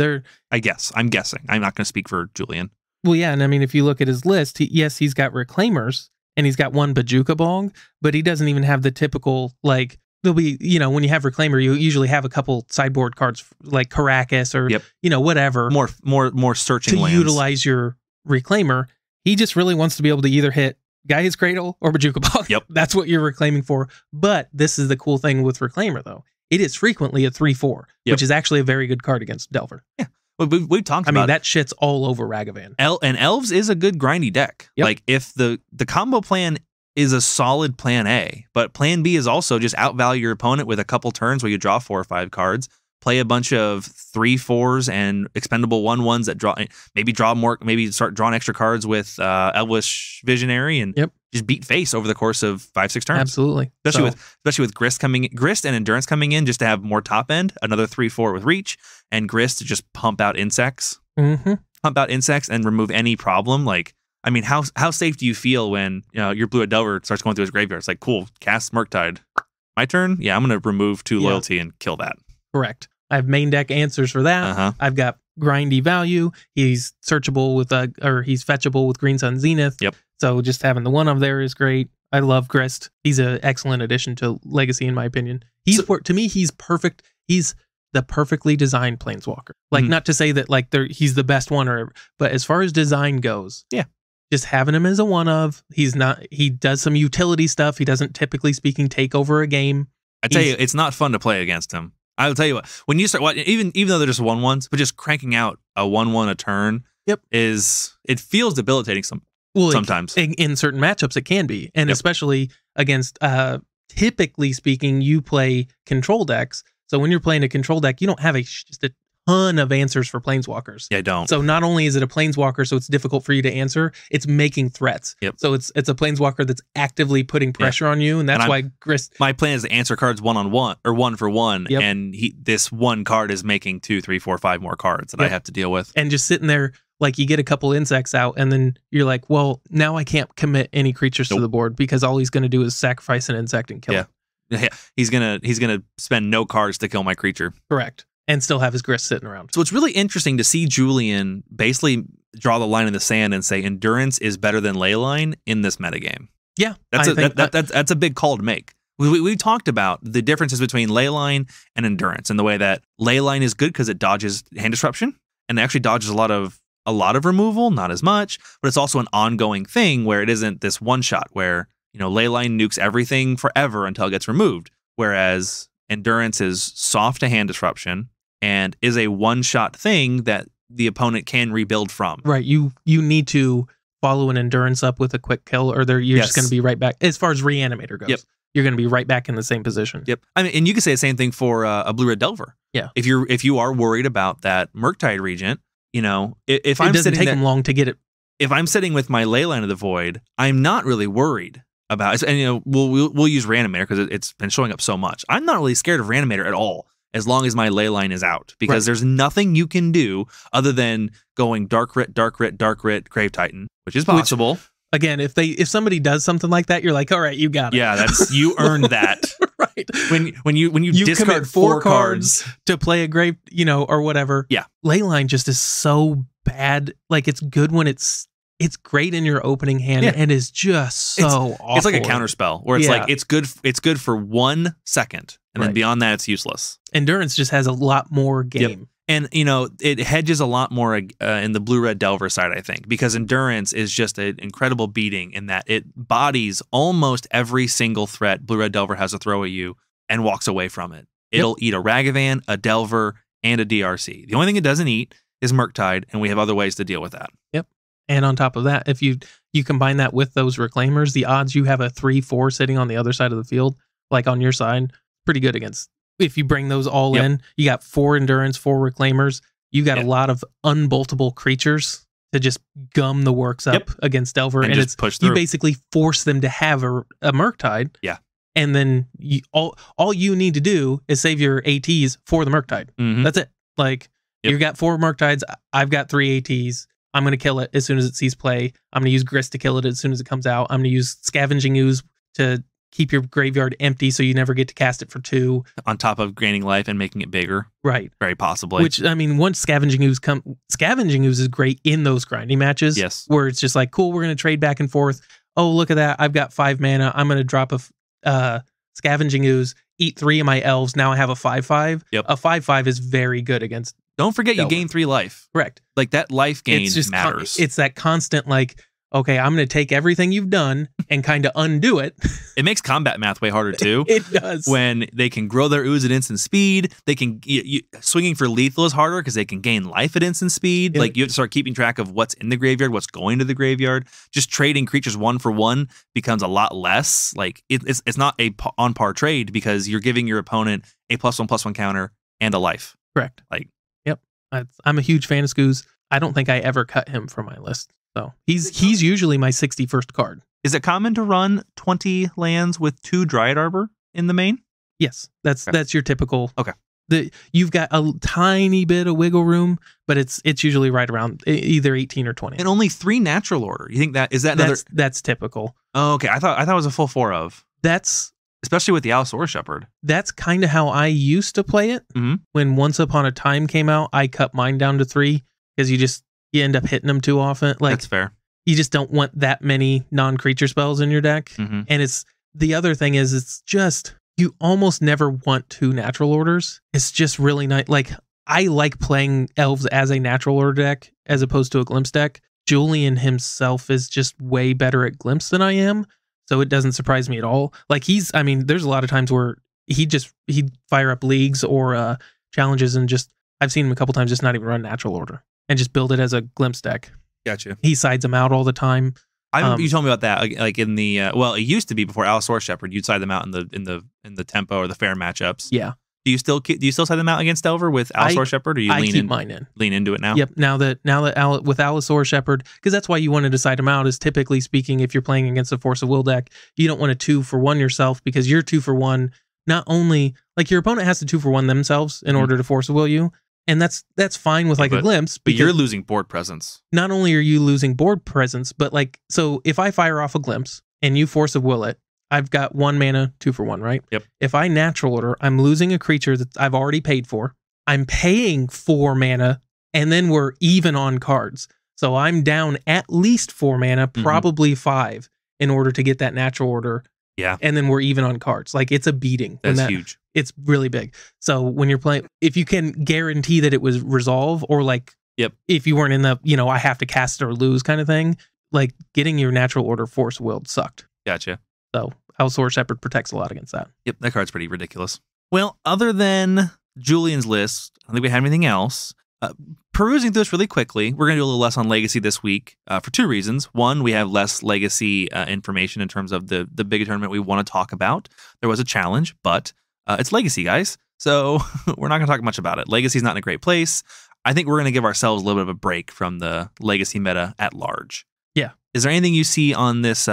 I'm guessing. I'm not going to speak for Julian. Well, yeah, and I mean, if you look at his list, he's got Reclaimers, and he's got 1 Bajuka Bong, but he doesn't even have the typical, like, there'll be, when you have Reclaimer, you usually have a couple sideboard cards like Caracas or, whatever. More searching to lands. Utilize your Reclaimer. He just really wants to be able to either hit Gaia's Cradle or Bajuka Bong. Yep. That's what you're reclaiming for. But this is the cool thing with Reclaimer, though. It is frequently a 3/4, which is actually a very good card against Delver. Yeah. We've talked about that shit's all over Ragavan. And Elves is a good grindy deck. Yep. Like, if the combo plan is a solid plan A, but plan B is also just outvalue your opponent with a couple turns where you draw 4 or 5 cards, play a bunch of 3/4s and expendable 1/1s that draw more, maybe start drawing extra cards with Elvish Visionary and just beat face over the course of 5-6 turns. Absolutely. Especially with Grist and Endurance coming in just to have more top end, another 3/4 with Reach, and Grist to just pump out insects. Mm-hmm. Pump out insects and remove any problem. Like, I mean, how safe do you feel when your Blue Delver starts going through his graveyard? It's like, cool, cast Murktide. My turn? Yeah, I'm going to remove 2 loyalty and kill that. Correct. I have main deck answers for that. Uh-huh. I've got grindy value. He's searchable with he's fetchable with Green Sun Zenith. Yep. So just having the 1 of there is great. I love Grist. He's an excellent addition to Legacy, in my opinion. To me, he's perfect. He's the perfectly designed Planeswalker. Like, not to say that he's the best one, but as far as design goes, just having him as a 1 of. He does some utility stuff. He doesn't, typically speaking, take over a game. I tell you, it's not fun to play against him. I'll tell you what, when you start, even though they're just 1/1s, but just cranking out a 1/1 a turn, it feels debilitating sometimes. In certain matchups, it can be, and especially against, typically speaking, you play control decks. So when you're playing a control deck, you don't have just a ton of answers for Planeswalkers. Yeah, I don't. So not only is it a Planeswalker, so it's difficult for you to answer, it's making threats. Yep. So it's a Planeswalker that's actively putting pressure on you, and that's why Grist. My plan is to answer cards 1-on-1 or 1-for-1, and this 1 card is making 2, 3, 4, 5 more cards that I have to deal with. And just sitting there, like, you get a couple insects out, and then you're like, well, now I can't commit any creatures to the board because all he's going to do is sacrifice an insect and kill it. Yeah, he's gonna spend no cards to kill my creature. Correct. And still have his Grist sitting around. So it's really interesting to see Julian basically draw the line in the sand and say Endurance is better than Leyline in this metagame. Yeah. That's a big call to make. We talked about the differences between Leyline and Endurance and the way that Leyline is good because it dodges hand disruption and it actually dodges a lot of removal, not as much, but it's also an ongoing thing where it isn't this one shot where, Leyline nukes everything forever until it gets removed. Whereas Endurance is soft to hand disruption and is a one-shot thing that the opponent can rebuild from. Right. You need to follow an Endurance up with a quick kill, or you're just going to be right back. As far as Reanimator goes, you're going to be right back in the same position. Yep. I mean, and you could say the same thing for a Blue-Red Delver. Yeah. If you are worried about that Murktide Regent, if it doesn't take them long to get it. If I'm sitting with my Leyline of the Void, I'm not really worried about it. And we'll use Reanimator because it's been showing up so much. I'm not really scared of Reanimator at all, as long as my Leyline is out, because there's nothing you can do other than going Dark Rit, Grave Titan, which is possible. Again, if somebody does something like that, you're like, all right, you got it. Yeah, you earned that. Right. When you discard 4 cards to play a grave, or whatever. Yeah. Leyline just is so bad. Like, it's good when it's it's great in your opening hand and is just so awful. It's like a counter spell where it's like it's good for 1 second, and then beyond that it's useless. Endurance just has a lot more game. Yep. And, it hedges a lot more in the blue-red Delver side, I think, because Endurance is just an incredible beating in that it bodies almost every single threat blue-red Delver has to throw at you and walks away from it. It'll eat a Ragavan, a Delver, and a DRC. The only thing it doesn't eat is Murktide, and we have other ways to deal with that. Yep. And on top of that, if you combine that with those Reclaimers, the odds you have a 3/4 sitting on the other side of the field, like on your side, pretty good against. If you bring those all in, you got 4 Endurance, 4 Reclaimers. You got a lot of unboltable creatures to just gum the works up against Delver, and just push through. You basically force them to have a Murktide. Yeah, and then all you need to do is save your ATs for the Murktide. That's it. Like you've got 4 Murktides. I've got 3 ATs. I'm going to kill it as soon as it sees play. I'm going to use Grist to kill it as soon as it comes out. I'm going to use Scavenging Ooze to keep your graveyard empty so you never get to cast it for 2. On top of gaining life and making it bigger. Right. Very possibly. Which, I mean, once Scavenging Ooze Scavenging Ooze is great in those grinding matches. Yes. Where it's just like, cool, we're going to trade back and forth. Oh, look at that. I've got 5 mana. I'm going to drop a Scavenging Ooze, eat 3 of my elves. Now I have a 5/5. Yep. A 5/5 is very good against. Don't forget Delver. You gain 3 life. Correct. Like that life gain it's just matters. It's that constant, like, okay, I'm going to take everything you've done and kind of undo it. It makes combat math way harder too. It does. When they can grow their ooze at instant speed, they can swinging for lethal is harder because they can gain life at instant speed. Yep. Like you have to start keeping track of what's in the graveyard, what's going to the graveyard. Just trading creatures 1 for 1 becomes a lot less. Like it's not a on par trade because you're giving your opponent a +1/+1 counter and a life. Correct. Like, yep. I'm a huge fan of Scooz. I don't think I ever cut him from my list. So he's usually my 61st card. Is it common to run 20 lands with 2 Dryad Arbor in the main? Yes, that's your typical. Okay. You've got a tiny bit of wiggle room, but it's usually right around either 18 or 20. And only 3 natural order. You think is that another? That's typical. Oh, okay. I thought it was a full 4 of. That's especially with the Allosaurus Shepherd. That's kind of how I used to play it. When Once Upon a Time came out, I cut mine down to 3 because you end up hitting them too often. Like, that's fair. You just don't want that many non-creature spells in your deck. And it's the other thing is it's just you almost never want 2 natural orders. It's just really nice. Like I like playing elves as a natural order deck as opposed to a glimpse deck. Julian himself is just way better at glimpse than I am, so it doesn't surprise me at all. Like there's a lot of times where he'd fire up leagues or challenges and just I've seen him a couple times just not even run natural order and just build it as a glimpse deck. Gotcha. He sides them out all the time. You told me about that, like in the it used to be before Allosaurus Shepherd, you'd side them out in the tempo or the fair matchups. Yeah. Do you still side them out against Delver with Allosaurus Shepherd, or you lean into it now? Yep. Now that with Allosaurus Shepherd, because that's why you wanted to side them out. Is typically speaking, if you're playing against a Force of Will deck, you don't want a 2-for-1 yourself because you're 2-for-1. Not only like your opponent has to 2-for-1 themselves in order to Force of Will you. And that's fine with a glimpse. But you're losing board presence. Not only are you losing board presence, but so if I fire off a glimpse and you Force of Will it, I've got 1 mana, 2-for-1, right? Yep. If I natural order, I'm losing a creature that I've already paid for. I'm paying 4 mana, and then we're even on cards. So I'm down at least 4 mana, probably 5, in order to get that natural order. Yeah. And then we're even on cards. Like it's a beating. That's huge. It's really big. So when you're playing, if you can guarantee that it was resolve or if you weren't in the, I have to cast it or lose kind of thing, like getting your natural order Force Willed sucked. Gotcha. So Allosaurus Shepherd protects a lot against that. Yep. That card's pretty ridiculous. Well, other than Julian's list, I don't think we have anything else. Perusing through this really quickly, we're going to do a little less on Legacy this week for 2 reasons. One, we have less Legacy information in terms of the big tournament we want to talk about. There was a challenge, but it's Legacy, guys. So we're not going to talk much about it. Legacy's not in a great place. I think we're going to give ourselves a little bit of a break from the Legacy meta at large. Yeah. Is there anything you see on this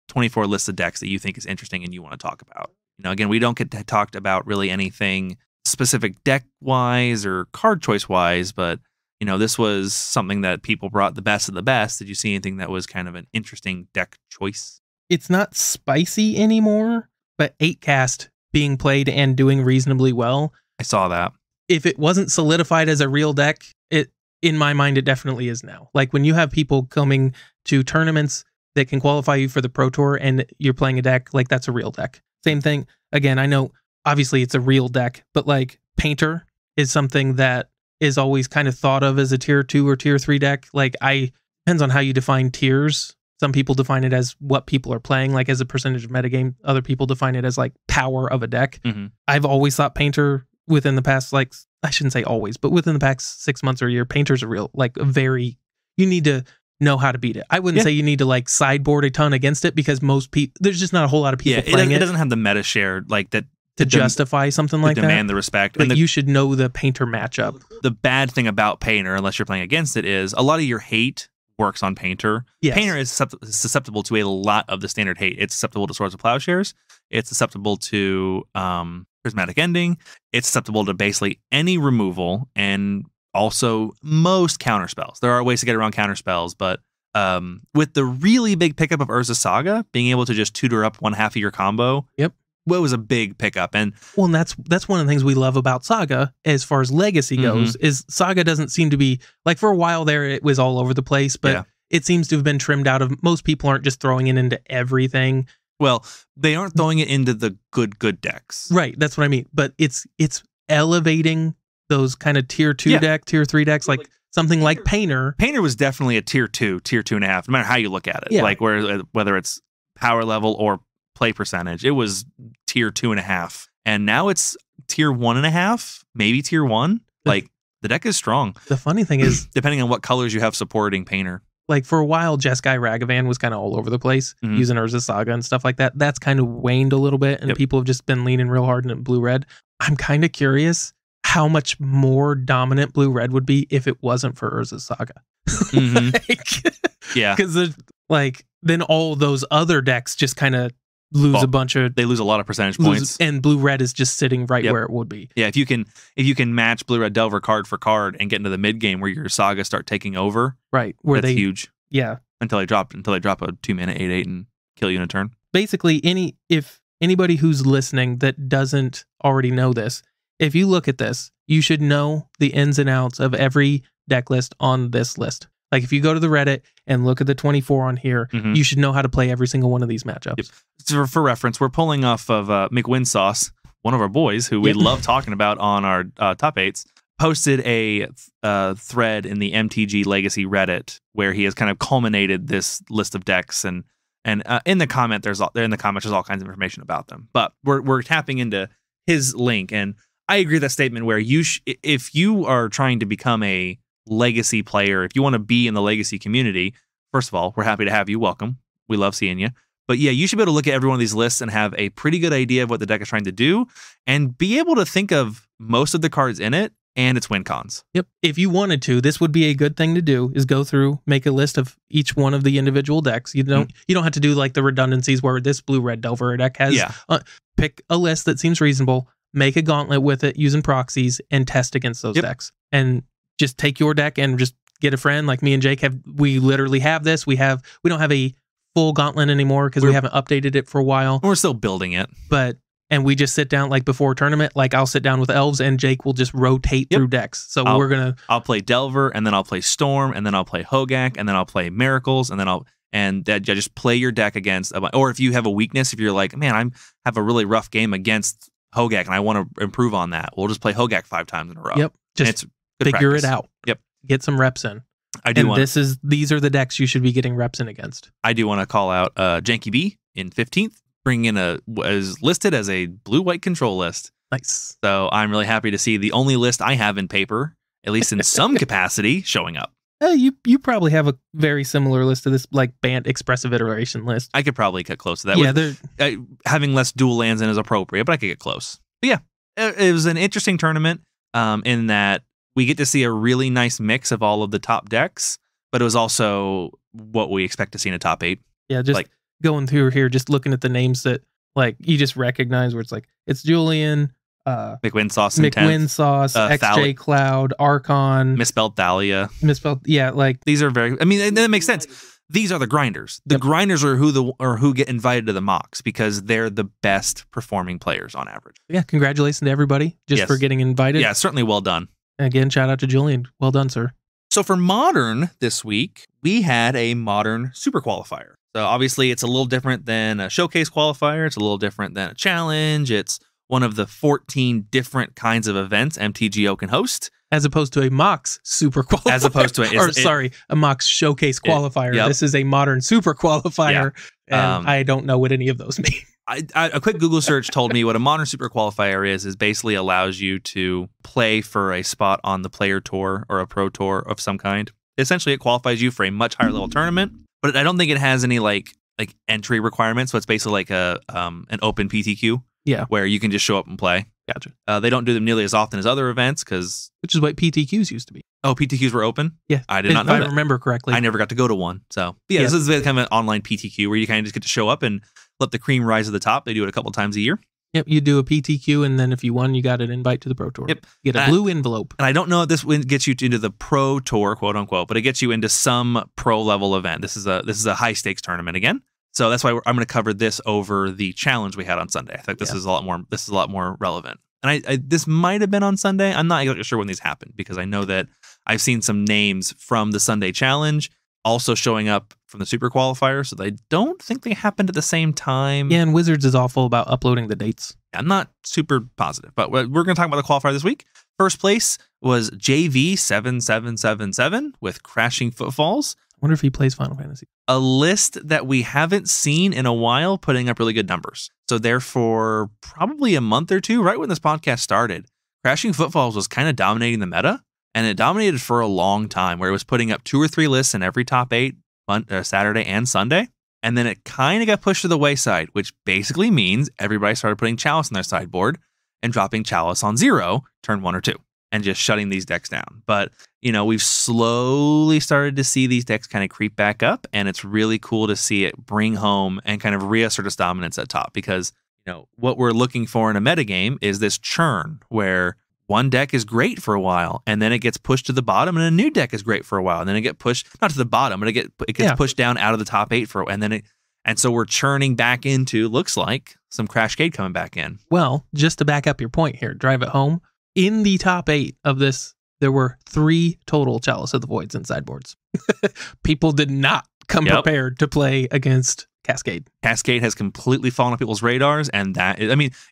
24 list of decks that you think is interesting and you want to talk about? Again, we don't get to talk about really anything specific deck-wise or card choice-wise, but this was something that people brought the best of the best. Did you see anything that was kind of an interesting deck choice? It's not spicy anymore, but 8-cast being played and doing reasonably well. I saw that. If it wasn't solidified as a real deck, in my mind, it definitely is now. Like when you have people coming to tournaments that can qualify you for the Pro Tour and you're playing a deck, like that's a real deck. Same thing. Again, I know obviously it's a real deck, but like Painter is something that is always kind of thought of as a tier 2 or tier 3 deck. Like depends on how you define tiers. Some people define it as what people are playing, like as a percentage of metagame. Other people define it as like power of a deck. I've always thought Painter within the past, like, I shouldn't say always, but within the past 6 months or a year, Painter's a real, like a very, you need to know how to beat it. I wouldn't say you need to like sideboard a ton against it because most people, there's just not a whole lot of people playing it. It doesn't have the meta share like that to justify something like that. Demand the respect. But you should know the Painter matchup. The bad thing about Painter, unless you're playing against it, is a lot of your hate works on Painter. Yes. Painter is susceptible to a lot of the standard hate. It's susceptible to Swords of Plowshares. It's susceptible to Prismatic Ending. It's susceptible to basically any removal and also most counterspells. There are ways to get around counterspells, but with the really big pickup of Urza Saga, being able to just tutor up one half of your combo, well, it was a big pickup. And that's one of the things we love about Saga as far as legacy goes, is Saga doesn't seem to be, like for a while there, it was all over the place, but it seems to have been trimmed out of, most people aren't just throwing it into everything. Well, they aren't throwing it into the good decks. Right, that's what I mean. But it's elevating those kind of tier 2 deck, tier 3 decks, like something like Painter. Painter was definitely a tier 2, tier 2.5, no matter how you look at it. Like whether it's power level or play percentage, it was tier 2.5. And now it's tier 1.5, maybe tier 1. Like the deck is strong. The funny thing is, depending on what colors you have supporting Painter. Like for a while, Jeskai Ragavan was kind of all over the place using Urza Saga and stuff like that. That's kind of waned a little bit, and people have just been leaning real hard in blue-red. I'm kind of curious how much more dominant blue-red would be if it wasn't for Urza Saga. Because like then all those other decks just kind of lose a bunch of, they lose a lot of percentage points, and blue-red is just sitting right where it would be. Yeah, if you can match blue-red Delver card for card and get into the mid game where your Saga start taking over, right, where that's huge. Yeah, until they drop a 2-mana 8/8 and kill you in a turn. Basically, if anybody who's listening that doesn't already know this, if you look at this, you should know the ins and outs of every deck list on this list. Like if you go to the Reddit and look at the 24 on here, you should know how to play every single one of these matchups. So for reference, we're pulling off of McWinsauce, one of our boys who we love talking about on our top 8s, posted a thread in the MTG Legacy Reddit where he has kind of culminated this list of decks, and in the comments there's all kinds of information about them. But we're tapping into his link, and I agree with that statement where if you are trying to become a Legacy player, if you want to be in the Legacy community, first of all, we're happy to have you. Welcome. We love seeing you. But yeah, you should be able to look at every one of these lists and have a pretty good idea of what the deck is trying to do and be able to think of most of the cards in it and its win cons. Yep. If you wanted to, this would be a good thing to do, is go through, make a list of each one of the individual decks. You don't have to do like the redundancies where this blue-red Delver deck has. Pick a list that seems reasonable, make a gauntlet with it using proxies, and test against those decks. And just take your deck and just get a friend like me and Jake have. We literally have this. We don't have a full gauntlet anymore because we haven't updated it for a while. We're still building it. And we just sit down like before a tournament. Like I'll sit down with elves and Jake will just rotate through decks. So I'll play Delver, and then I'll play Storm, and then I'll play Hogak, and then I'll play Miracles, and then just play your deck against. Or if you have a weakness, if you're like, man, I have a really rough game against Hogak and I want to improve on that, we'll just play Hogak 5 times in a row. Yep. Just figure it out. Yep. Get some reps in. These are the decks you should be getting reps in against. I do want to call out Janky B in 15th, bringing in was listed as a blue-white control list. Nice. So I'm really happy to see the only list I have in paper, at least in some capacity, showing up. You probably have a very similar list to this, like Bant Expressive Iteration list. I could probably get close to that. Yeah, having less dual lands in is appropriate, but I could get close. But yeah, it was an interesting tournament in that we get to see a really nice mix of all of the top decks, but it was also what we expect to see in a top 8. Yeah, just like going through here, just looking at the names that like you just recognize where it's like, it's Julian, McWinsauce, XJ Cloud, Archon, Misspelled Thalia. Like these are very, I mean, that makes sense. These are the grinders. The grinders are who get invited to the MOCs because they're the best performing players on average. Yeah, congratulations to everybody for getting invited. Yeah, certainly well done. Again, shout out to Julian. Well done, sir. So for Modern this week, we had a Modern Super Qualifier. So obviously it's a little different than a Showcase Qualifier. It's a little different than a Challenge. It's one of the 14 different kinds of events MTGO can host. As opposed to a MOCS Super Qualifier. As opposed to a MOCS Showcase Qualifier. This is a Modern Super Qualifier, and I don't know what any of those mean. A quick Google search told me what a Modern Super Qualifier is basically allows you to play for a spot on the player tour or a pro tour of some kind. Essentially, it qualifies you for a much higher level tournament, but I don't think it has any like entry requirements. So it's basically like an open PTQ, where you can just show up and play. Gotcha. They don't do them nearly as often as other events which is what PTQs used to be. Oh, PTQs were open? Yeah. I did not know that. If I remember correctly. I never got to go to one. So, this is kind of an online PTQ where you kind of just get to show up and let the cream rise to the top. They do it a couple times a year. Yep, you do a PTQ, and then if you won, you got an invite to the Pro Tour. Yep. You get a blue envelope. And I don't know if this gets you into the Pro Tour, quote unquote, but it gets you into some pro level event. This is a high stakes tournament again. So that's why I'm going to cover this over the challenge we had on Sunday. I think this is a lot more relevant. And this might have been on Sunday. I'm not exactly sure when these happened because I know that I've seen some names from the Sunday challenge also showing up from the Super Qualifier, so I don't think they happened at the same time. Yeah, and Wizards is awful about uploading the dates. I'm not super positive, but we're going to talk about the qualifier this week. First place was JV7777 with Crashing Footfalls. I wonder if he plays Final Fantasy. A list that we haven't seen in a while, putting up really good numbers. So therefore, probably a month or two, right when this podcast started, Crashing Footfalls was kind of dominating the meta, and it dominated for a long time, where it was putting up 2 or 3 lists in every top 8 Saturday and Sunday. And then it kind of got pushed to the wayside, which basically means everybody started putting Chalice on their sideboard and dropping Chalice on 0, turn 1 or 2, and just shutting these decks down. But, we've slowly started to see these decks kind of creep back up, and it's really cool to see it bring home and kind of reassert its dominance at top, because, what we're looking for in a metagame is this churn where one deck is great for a while, and then it gets pushed to the bottom, and a new deck is great for a while, and then it gets pushed not to the bottom, but it gets pushed down out of the top 8 and so we're churning back into, looks like, some crashcade coming back in. Well, just to back up your point here, drive it home. In the top 8 of this, there were 3 total Chalice of the Voids in sideboards. People did not come prepared to play against Cascade. Cascade has completely fallen on people's radars, and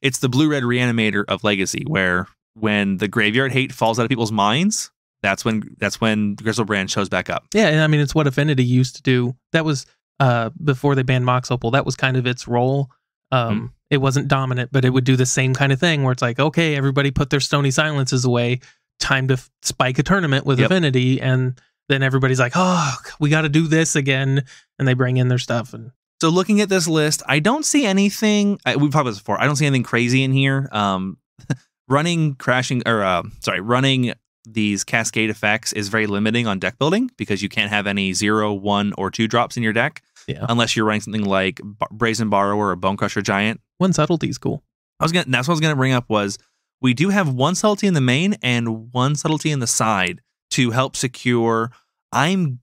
it's the blue-red reanimator of Legacy, where when the graveyard hate falls out of people's minds, that's when Grizzlebrand shows back up. Yeah, and it's what Affinity used to do. That was before they banned Mox Opal. That was kind of its role. It wasn't dominant, but it would do the same kind of thing where it's like, okay, everybody put their Stony Silences away. Time to spike a tournament with Affinity, and then everybody's like, oh, we got to do this again, and they bring in their stuff. And so looking at this list, I don't see anything. We've talked about this before. I don't see anything crazy in here. Running these cascade effects is very limiting on deck building because you can't have any 0, 1, or 2 drops in your deck unless you're running something like Brazen Borrower or Bone Crusher Giant. One subtlety is cool. That's what I was gonna bring up was we do have 1 subtlety in the main and 1 subtlety in the side to help secure. I'm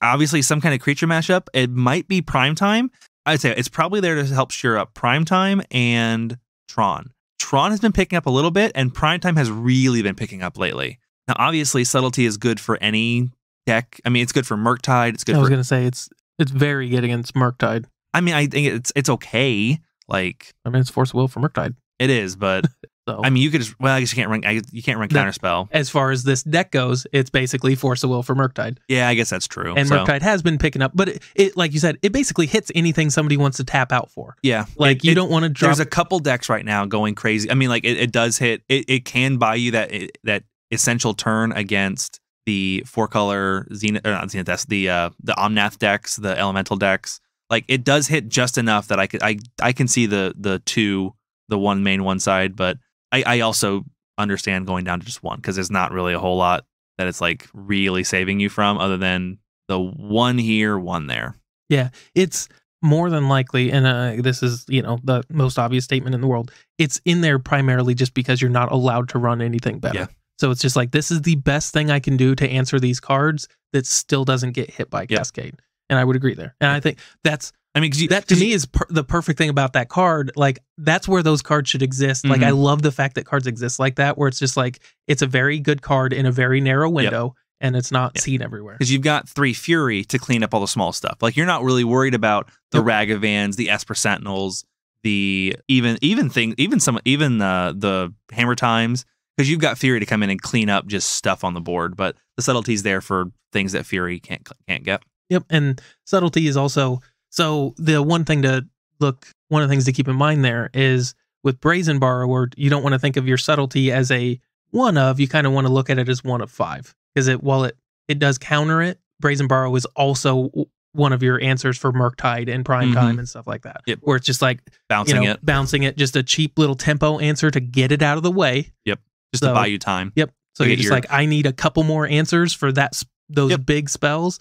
obviously some kind of creature mashup. It might be Primetime. I'd say it's probably there to help shore up Primetime and Tron. Tron has been picking up a little bit, and Primetime has really been picking up lately. Now, obviously, subtlety is good for any deck. I mean, it's good for Murktide. It's good. I was going to say it's very good against Murktide. I mean, I think it's okay. It's Force of Will for Murktide. It is, but so. I mean, you could just I guess you can't run Counterspell. As far as this deck goes, it's basically Force of Will for Murktide. Yeah, I guess that's true. And Murktide has been picking up, but it like you said, it basically hits anything somebody wants to tap out for. Yeah, you don't want to drop. There's a couple decks right now going crazy. I mean, it does hit. It can buy you that essential turn against the 4-color the Omnath decks, the Elemental decks. It does hit just enough that I can see the 2, the 1 main 1 side, but I also understand going down to just 1 because there's not really a whole lot that it's really saving you from other than the 1 here, 1 there. Yeah, it's more than likely, and this is the most obvious statement in the world. It's in there primarily just because you're not allowed to run anything better. Yeah. So it's just this is the best thing I can do to answer these cards that still doesn't get hit by Cascade. And I would agree there. And I think that to me is the perfect thing about that card. That's where those cards should exist. I love the fact that cards exist like that, where it's just it's a very good card in a very narrow window. and it's not seen everywhere. Because you've got 3 Fury to clean up all the small stuff. Like you're not really worried about the Ragavans, the Esper Sentinels, the even the Hammer Times, because you've got Fury to come in and clean up just stuff on the board. But the subtlety's there for things that Fury can't get. Yep, and subtlety is also so the one of the things to keep in mind there is with Brazen Borrower, you don't want to think of your subtlety as a 1 of, you kind of want to look at it as 1 of 5. Because while it does counter it, Brazen Borrow is also one of your answers for Murktide and Prime Time and stuff like that. Yep. Where it's just like bouncing it, just a cheap little tempo answer to get it out of the way. Yep. Just to buy you time. Yep. So you're just like, I need a couple more answers for those big spells.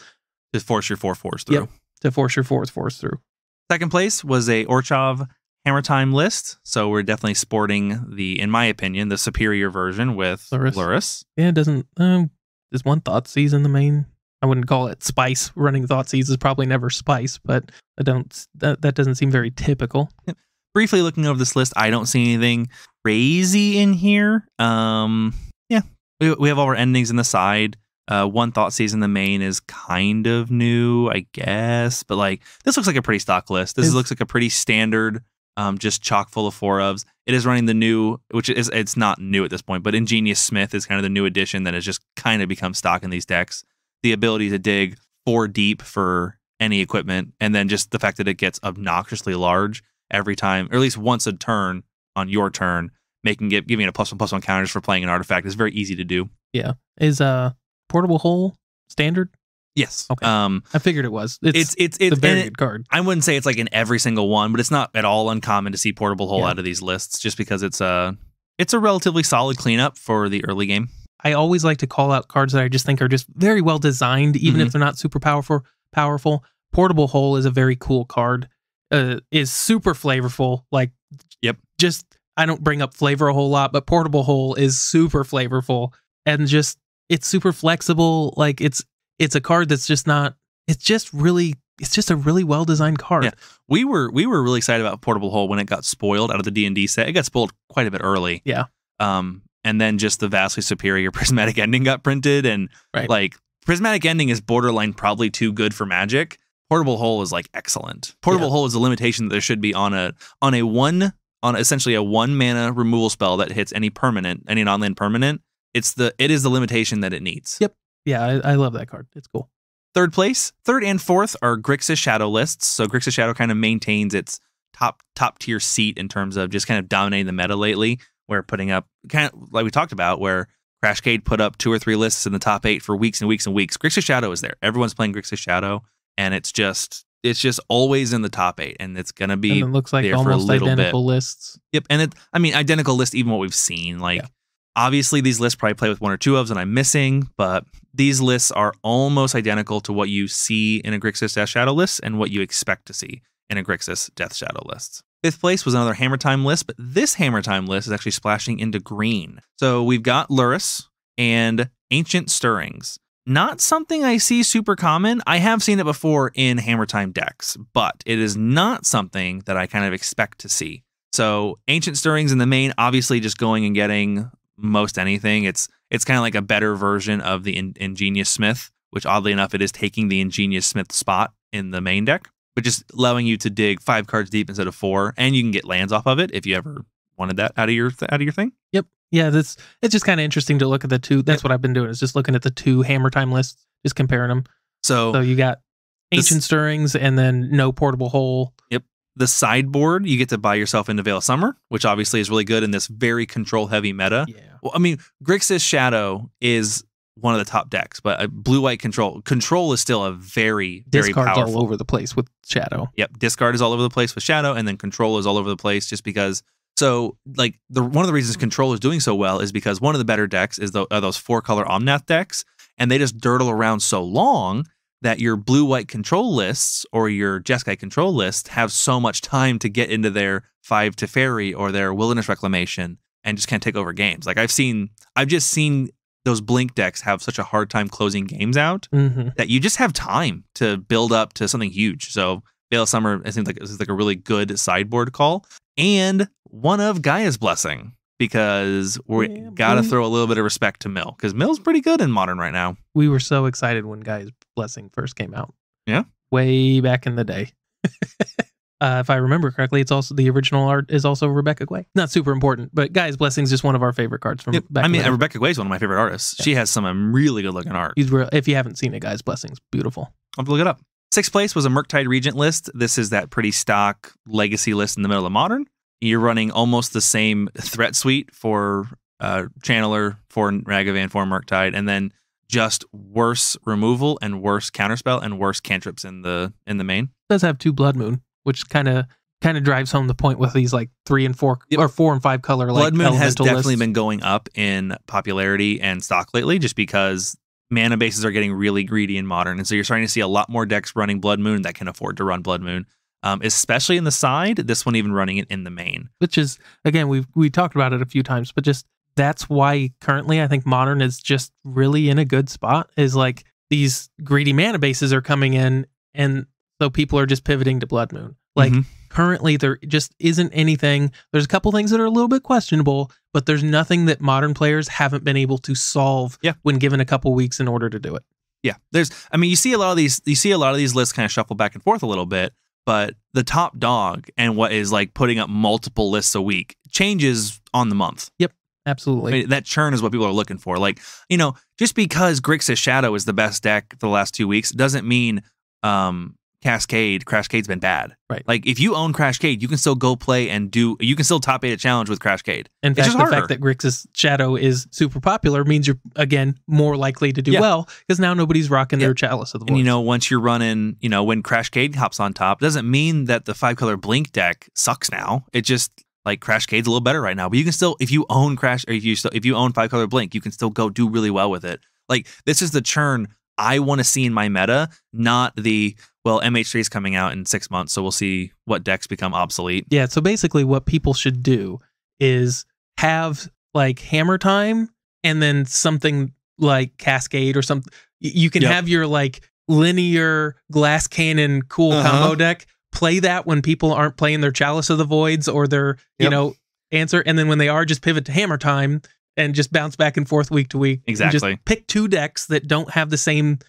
To force your 4/4s through. Yep. To force your 4/4s through. Second place was a Orchov Hammer Time list. So we're definitely sporting in my opinion, the superior version with Lurrus. Yeah, it doesn't. There's one Thoughtseize in the main. I wouldn't call it spice. Running Thoughtseize is probably never spice, but that doesn't seem very typical. Briefly looking over this list, I don't see anything crazy in here. We have all our endings in the side. One Thoughtseize in the main is kind of new, I guess, but like this looks like a pretty stock list. This looks like a pretty standard, just chock full of 4-ofs. It is running the new, it's not new at this point, but Ingenious Smith is kind of the new addition that has just kind of become stock in these decks. The ability to dig 4 deep for any equipment, and then just the fact that it gets obnoxiously large every time, or at least once a turn on your turn, giving it a +1/+1 counters for playing an artifact is very easy to do. Yeah. Is Portable Hole standard? Yes. Okay. I figured it was. It's a very good card. I wouldn't say it's like in every single one, but it's not at all uncommon to see Portable Hole out of these lists, just because it's a relatively solid cleanup for the early game. I always like to call out cards that I just think are just very well designed, even if they're not super powerful. Portable Hole is a very cool card. Is super flavorful. Like, just I don't bring up flavor a whole lot, but Portable Hole is super flavorful and just it's super flexible. Like it's a card that's just not. It's just a really well designed card. Yeah. We were really excited about Portable Hole when it got spoiled out of the D&D set. It got spoiled quite a bit early. Yeah. And then just the vastly superior Prismatic Ending got printed, and like Prismatic Ending is borderline probably too good for Magic. Portable Hole is like excellent. Portable Hole is a limitation that there should be on essentially a 1 mana removal spell that hits any non-land permanent. It is the limitation that it needs. Yep. Yeah, I love that card. It's cool. Third and fourth are Grixis Shadow lists. So Grixis Shadow kind of maintains its top tier seat in terms of just kind of dominating the meta lately. We're putting up, kind of like we talked about, where Crashcade put up 2 or 3 lists in the top 8 for weeks and weeks and weeks. Grixis Shadow is there. Everyone's playing Grixis Shadow, and it's just always in the top 8, and it's gonna be. And it looks like there almost for a little identical bit. lists. Yep, and identical list, even what we've seen. Like, obviously, these lists probably play with 1 or 2 ofs that I'm missing, but these lists are almost identical to what you see in a Grixis Death Shadow list and what you expect to see in a Grixis Death Shadow list. 5th place was another Hammer Time list, but this Hammer Time list is actually splashing into green. So we've got Lurrus and Ancient Stirrings. Not something I see super common. I have seen it before in Hammer Time decks, but it is not something that I kind of expect to see. So Ancient Stirrings in the main, obviously just going and getting most anything. It's kind of like a better version of the Ingenious Smith, which oddly enough, it is taking the Ingenious Smith spot in the main deck, but just allowing you to dig 5 cards deep instead of 4, and you can get lands off of it if you ever wanted that out of your thing. Yep. Yeah, it's just kind of interesting to look at the two. That's what I've been doing, is just looking at the 2 Hammer Time lists, just comparing them. So you got Ancient Stirrings and then no Portable Hole. Yep. The sideboard, you get to buy yourself into Veil of Summer, which obviously is really good in this very control-heavy meta. Yeah. Well, I mean, Grixis Shadow is one of the top decks, but blue-white control is still a very, very powerful. Discard's all over the place with Shadow. Yep, discard is all over the place with Shadow, and then control is all over the place just because. So, like, one of the reasons control is doing so well is because one of the better decks is those 4-color Omnath decks, and they just dirtle around so long that your blue-white control lists or your Jeskai control lists have so much time to get into their 5 Teferi or their Wilderness Reclamation and just can't take over games. Like, I've just seen those Blink decks have such a hard time closing games out that you just have time to build up to something huge. So Veil of Summer, it seems like a really good sideboard call. And one of Gaia's Blessing, because we got to throw a little bit of respect to Mill, because Mill's pretty good in Modern right now. We were so excited when Guy's Blessing first came out. Yeah. Way back in the day. If I remember correctly, it's also the original art is also Rebecca Guay. Not super important, but Guy's Blessing is just one of our favorite cards from back in the day. Rebecca Guay is one of my favorite artists. Yeah. She has some really good looking art. If you haven't seen it, Guy's Blessing's beautiful. I'll have to look it up. 6th place was a Murktide Regent list. This is that pretty stock legacy list in the middle of Modern. You're running almost the same threat suite for Channeler, for Ragavan, for Murktide, and then just worse removal and worse counterspell and worse cantrips in the main. It does have 2 Blood Moon, which kind of drives home the point with these like 3 and 4 or 4 and 5 color. Blood Moon has definitely lists. Been going up in popularity and stock lately, just because mana bases are getting really greedy in Modern, and so you're starting to see a lot more decks running Blood Moon that can afford to run Blood Moon, especially in the side. This one even running it in the main, which is, again, we talked about it a few times, but just that's why currently I think Modern is just really in a good spot. Is like these greedy mana bases are coming in, and so people are just pivoting to Blood Moon. Like currently there just isn't anything. There's a couple things that are a little bit questionable, but there's nothing that Modern players haven't been able to solve when given a couple weeks in order to do it. Yeah, you see a lot of these lists kind of shuffle back and forth a little bit, but the top dog and what is like putting up multiple lists a week changes on the month. Yep. Absolutely. I mean, that churn is what people are looking for. Like, just because Grixis Shadow is the best deck for the last 2 weeks doesn't mean Crashcade's been bad. Right. Like, if you own Crashcade, you can still go play and you can still top 8 a challenge with Crashcade. In fact, the fact that Grixis Shadow is super popular means you're, again, more likely to do well, because now nobody's rocking their Chalice of the Voids. And, once you're running, when Crashcade hops on top, doesn't mean that the 5-color Blink deck sucks now. It just... like Crashcade's a little better right now, but you can still, if you own if you own 5-color Blink, you can still go do really well with it. Like, this is the churn I want to see in my meta, not the, MH3 is coming out in 6 months, so we'll see what decks become obsolete. Yeah, so basically what people should do is have like Hammer Time and then something like Cascade or something. You can have your like linear Glass Cannon combo deck. Play that when people aren't playing their Chalice of the Voids or their, answer. And then when they are, just pivot to Hammer Time and just bounce back and forth week to week. Exactly. Just pick 2 decks that don't have the same,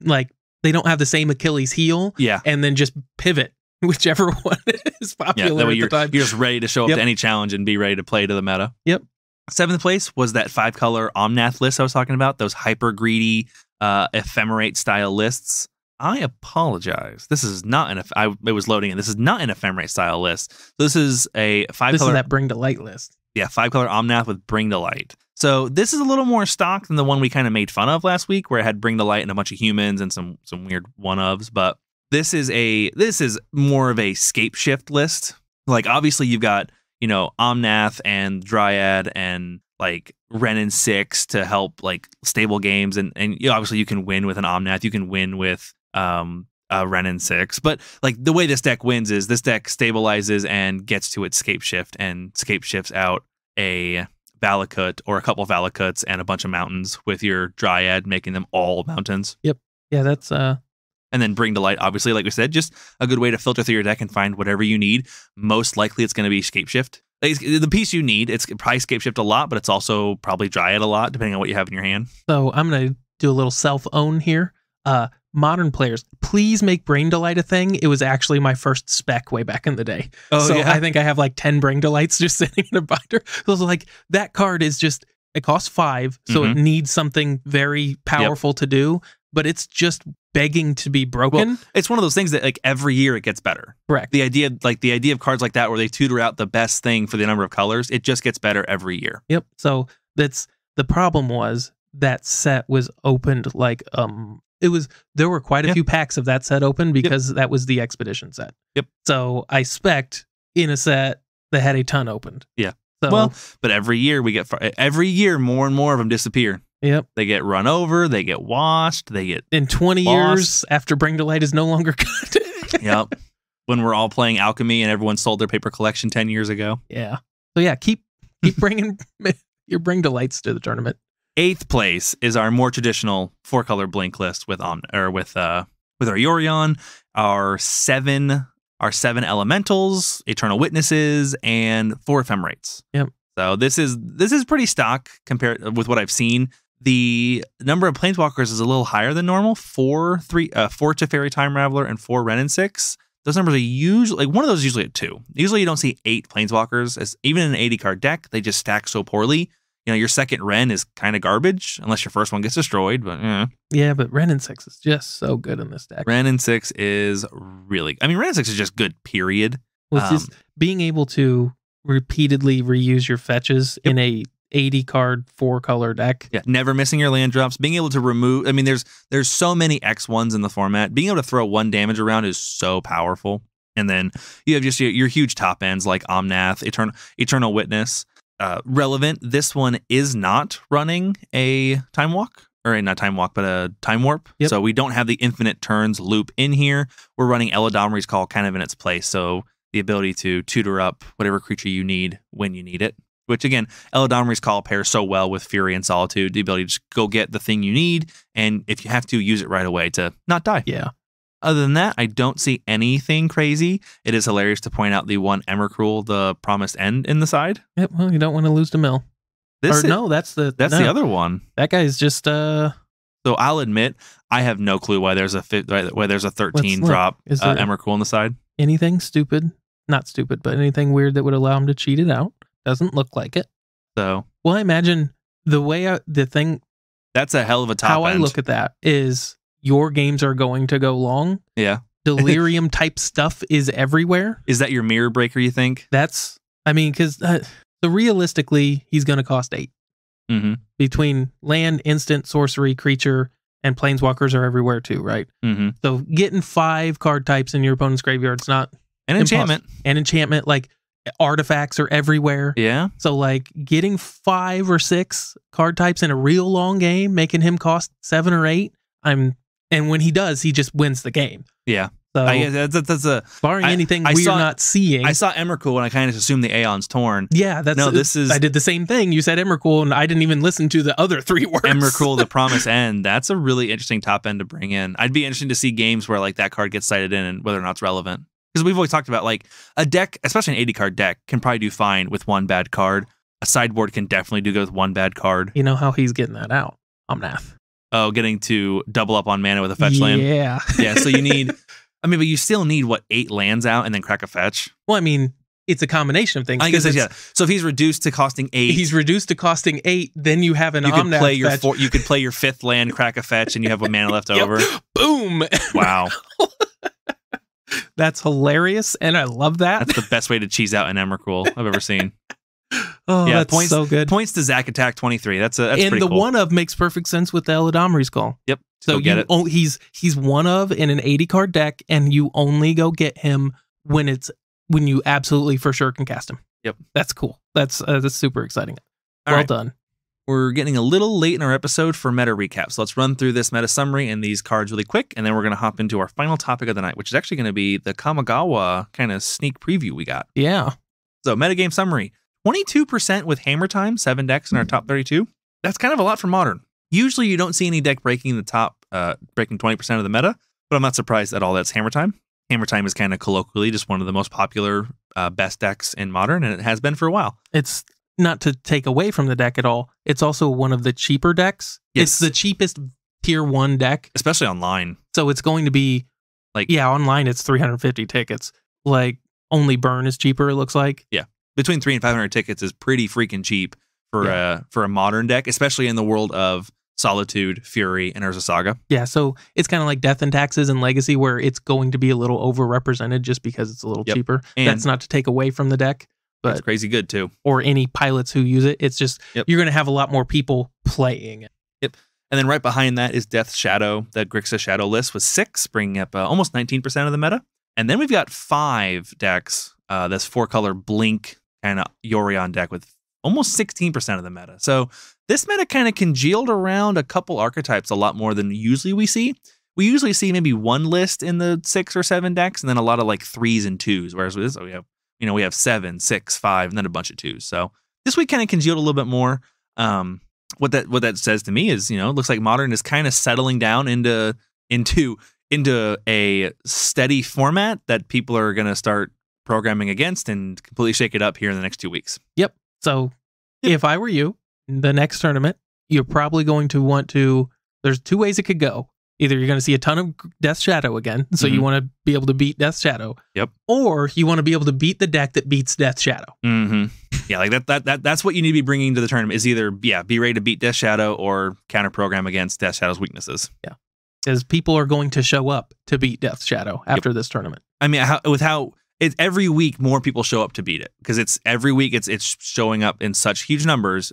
like they don't have the same Achilles heel. Yeah. And then just pivot whichever one is popular at the time. You're just ready to show up to any challenge and be ready to play to the meta. Yep. 7th place was that 5-color Omnath list I was talking about. Those hyper greedy, ephemerate style lists. I apologize. This is not it was loading in. This is not an ephemerate style list. This is a 5-color. This is that Bring to Light list. Yeah, 5-color Omnath with Bring to Light. So this is a little more stock than the one we kind of made fun of last week, where it had Bring to Light and a bunch of humans and some weird one-ofs. But this is more of a scape shift list. Like, obviously you've got, Omnath and Dryad and like Renin 6 to help like stable games, and obviously you can win with an Omnath. You can win with Renin 6, but like the way this deck wins is this deck stabilizes and gets to its scape shift and scape shifts out a Valakut or a couple of Valakuts and a bunch of mountains with your Dryad, making them all mountains. Yep. Yeah, that's and then Bring to Light, obviously, like we said, just a good way to filter through your deck and find whatever you need. Most likely it's going to be scape shift. The piece you need, it's probably scape shift a lot, but it's also probably Dryad a lot, depending on what you have in your hand. So I'm going to do a little self-own here. Modern players, please make Brain Delight a thing. It was actually my first spec way back in the day. I think I have like 10 Brain Delights just sitting in a binder. So like that card is just, it costs 5, so it needs something very powerful to do, but it's just begging to be broken. Well, it's one of those things that like every year it gets better. Correct. The idea of cards like that where they tutor out the best thing for the number of colors, it just gets better every year. Yep. So that's the problem. Was that set was opened like there were quite a few packs of that set open because that was the expedition set. Yep. So I spec'd in a set that had a ton opened. Yeah. So, but every year more and more of them disappear. Yep. They get run over, they get washed, they get in 20 lost. Years after Bring to Light is no longer good. Yep. When we're all playing Alchemy and everyone sold their paper collection 10 years ago. Yeah. So yeah, keep bringing your Bring to Lights to the tournament. 8th place is our more traditional 4-color Blink list with our Yorion, our seven elementals, Eternal Witnesses, and 4 ephemerates. Yep. So this is pretty stock compared with what I've seen. The number of planeswalkers is a little higher than normal. 4 Teferi Time Raveler and 4 Wrenn and 6. Those numbers are usually like one of those is usually at 2. Usually you don't see 8 planeswalkers. As even in an 80 card deck, they just stack so poorly. You know, your second Wrenn is kind of garbage unless your first one gets destroyed. But yeah, but Wrenn and 6 is just so good in this deck. Wrenn and 6 is really. I mean, Wrenn and 6 is just good. Period. Well, it's just being able to repeatedly reuse your fetches in a 80 card 4-color deck. Yeah, never missing your land drops. Being able to remove. I mean, there's so many X1s in the format. Being able to throw 1 damage around is so powerful. And then you have just your huge top ends like Omnath, Eternal Witness. Relevant. This one is not running a Time Walk. Or not Time Walk, but a Time Warp. Yep. So we don't have the infinite turns loop in here. We're running Eladamri's Call kind of in its place. So the ability to tutor up whatever creature you need when you need it. Which, again, Eladamri's Call pairs so well with Fury and Solitude. The ability to just go get the thing you need, and if you have to, use it right away to not die. Yeah. Other than that, I don't see anything crazy. It is hilarious to point out the one Emrakul, the Promised End, in the side. Yep, well, you don't want to lose to Mill. That's the other one. That guy's just... So I'll admit, I have no clue why there's a 13 drop Emrakul on the side. Anything stupid? Not stupid, but anything weird that would allow him to cheat it out? Doesn't look like it. So, well, I imagine the thing. That's a hell of a top how end. I look at that is your games are going to go long. Yeah. Delirium type stuff is everywhere. Is that your mirror breaker, you think? Because so realistically, he's going to cost 8. Mm-hmm. Between land, instant, sorcery, creature, and planeswalkers are everywhere too, right? Mm-hmm. So getting 5 card types in your opponent's graveyard is not an enchantment. And enchantment, like artifacts are everywhere. Yeah. So like getting 5 or 6 card types in a real long game, making him cost 7 or 8. And when he does, he just wins the game. Yeah. So that's a barring anything we're not seeing. I saw Emrakul and I kind of assumed the Aeon's Torn. Yeah, I did the same thing. You said Emrakul and I didn't even listen to the other 3 words. Emrakul, the Promised End. That's a really interesting top end to bring in. I'd be interested to see games where like that card gets cited in and whether or not it's relevant. Because we've always talked about like a deck, especially an 80 card deck, can probably do fine with 1 bad card. A sideboard can definitely do good with 1 bad card. You know how he's getting that out? Omnath. Oh, getting to double up on mana with a fetch land. Yeah. Yeah. So you need. I mean, but you still need, 8 lands out and then crack a fetch? Well, I mean, it's a combination of things. I guess yeah. So if he's reduced to costing 8. He's reduced to costing 8, then you have an Omnath fetch. You could play your 5th land, crack a fetch, and you have a mana left over. Boom. Wow. That's hilarious, and I love that. That's the best way to cheese out an Emrakul I've ever seen. Oh, yeah, that's so good. Points to Zack Attack 23. That's pretty cool. And the one of makes perfect sense with the Eladamri's Call. Yep. So he's one of in an 80 card deck, and you only go get him when you absolutely for sure can cast him. Yep. That's cool. That's super exciting. Well done. We're getting a little late in our episode for meta recap, so let's run through this meta summary and these cards really quick, and then we're going to hop into our final topic of the night, which is actually going to be the Kamigawa kind of sneak preview we got. Yeah. So metagame summary. 22% with Hammer Time, 7 decks in our top 32. That's kind of a lot for Modern. Usually you don't see any deck breaking the top, breaking 20% of the meta, but I'm not surprised at all that's Hammer Time. Hammer Time is kind of colloquially just one of the most popular best decks in Modern, and it has been for a while. It's not to take away from the deck at all. It's also one of the cheaper decks. Yes. It's the cheapest tier 1 deck. Especially online. So it's going to be, online it's 350 tickets. Like, only Burn is cheaper, it looks like. Yeah. Between 300 and 500 tickets is pretty freaking cheap for a Modern deck, especially in the world of Solitude, Fury, and Urza Saga. Yeah, so it's kind of like Death and Taxes and Legacy, where it's going to be a little overrepresented just because it's a little cheaper. And that's not to take away from the deck, but it's crazy good too. Or any pilots who use it. It's just you're going to have a lot more people playing it. Yep. And then right behind that is Death's Shadow. That Grixis Shadow list was 6, bringing up almost 19% of the meta. And then we've got 5 decks. This 4-color Blink kind of Yorion deck with almost 16% of the meta. So this meta kind of congealed around a couple archetypes a lot more than usually we see. We usually see maybe one list in the 6 or 7 decks, and then a lot of like 3s and 2s. Whereas with this, we have 7, 6, 5, and then a bunch of 2s. So this week kind of congealed a little bit more. What that says to me is, it looks like Modern is kind of settling down into a steady format that people are going to start programming against and completely shake it up here in the next 2 weeks. Yep. So If I were you, the next tournament, you're probably going to want to, there's two ways it could go. Either you're going to see a ton of Death Shadow again, so you want to be able to beat Death Shadow. Yep. Or you want to be able to beat the deck that beats Death Shadow. Yeah, like that's what you need to be bringing to the tournament is either, be ready to beat Death Shadow or counter program against Death Shadow's weaknesses. Yeah. Because people are going to show up to beat Death Shadow after this tournament. I mean, it's every week more people show up to beat it because it's every week it's showing up in such huge numbers.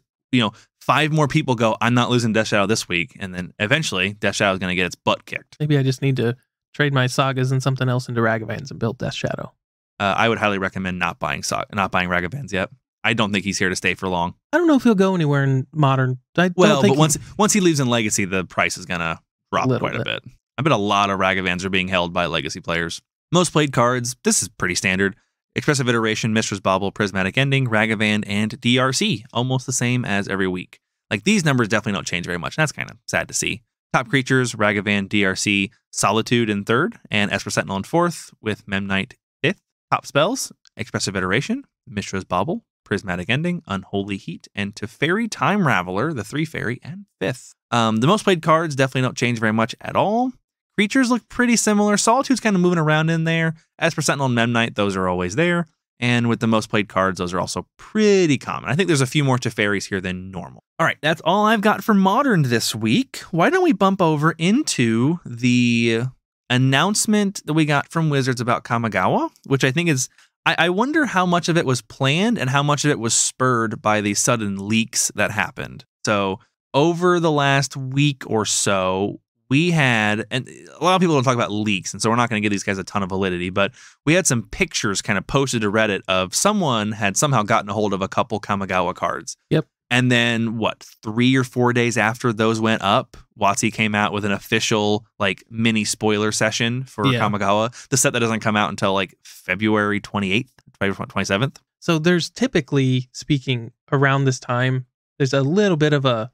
5 more people go, I'm not losing Death Shadow this week, and then eventually Death Shadow is going to get its butt kicked. Maybe I just need to trade my Sagas and something else into Ragavans and build Death Shadow. I would highly recommend not buying Ragavans yet. I don't think he's here to stay for long. I don't know if he'll go anywhere in Modern. But once he leaves in Legacy, the price is going to drop quite a bit. I bet a lot of Ragavans are being held by Legacy players. Most played cards, this is pretty standard. Expressive Iteration, Mistress Bauble, Prismatic Ending, Ragavan, and DRC. Almost the same as every week. Like, these numbers definitely don't change very much. And that's kind of sad to see. Top creatures, Ragavan, DRC, Solitude in 3rd, and Esper Sentinel in 4th, with Memnite 5th. Top spells, Expressive Iteration, Mistress Bauble, Prismatic Ending, Unholy Heat, and Teferi Time Raveler, the 3-fairy, and 5th. The most played cards definitely don't change very much at all. Creatures look pretty similar. Solitude's kind of moving around in there. Esper Sentinel and Memnite, those are always there. And with the most played cards, those are also pretty common. I think there's a few more Teferis here than normal. All right, that's all I've got for Modern this week. Why don't we bump over into the announcement that we got from Wizards about Kamigawa, which I think is, I wonder how much of it was planned and how much of it was spurred by the sudden leaks that happened. So over the last week or so, we had, and a lot of people don't talk about leaks, and so we're not going to give these guys a ton of validity, but we had some pictures kind of posted to Reddit of someone had somehow gotten a hold of a couple Kamigawa cards. Yep. And then, 3 or 4 days after those went up, WOTC came out with an official, mini spoiler session for Kamigawa, the set that doesn't come out until, February 28th, February 27th. So there's typically, speaking around this time, there's a little bit of a,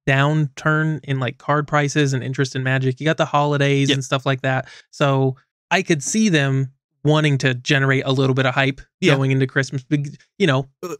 downturn in card prices and interest in Magic. You got the holidays and stuff like that. So I could see them wanting to generate a little bit of hype going into Christmas.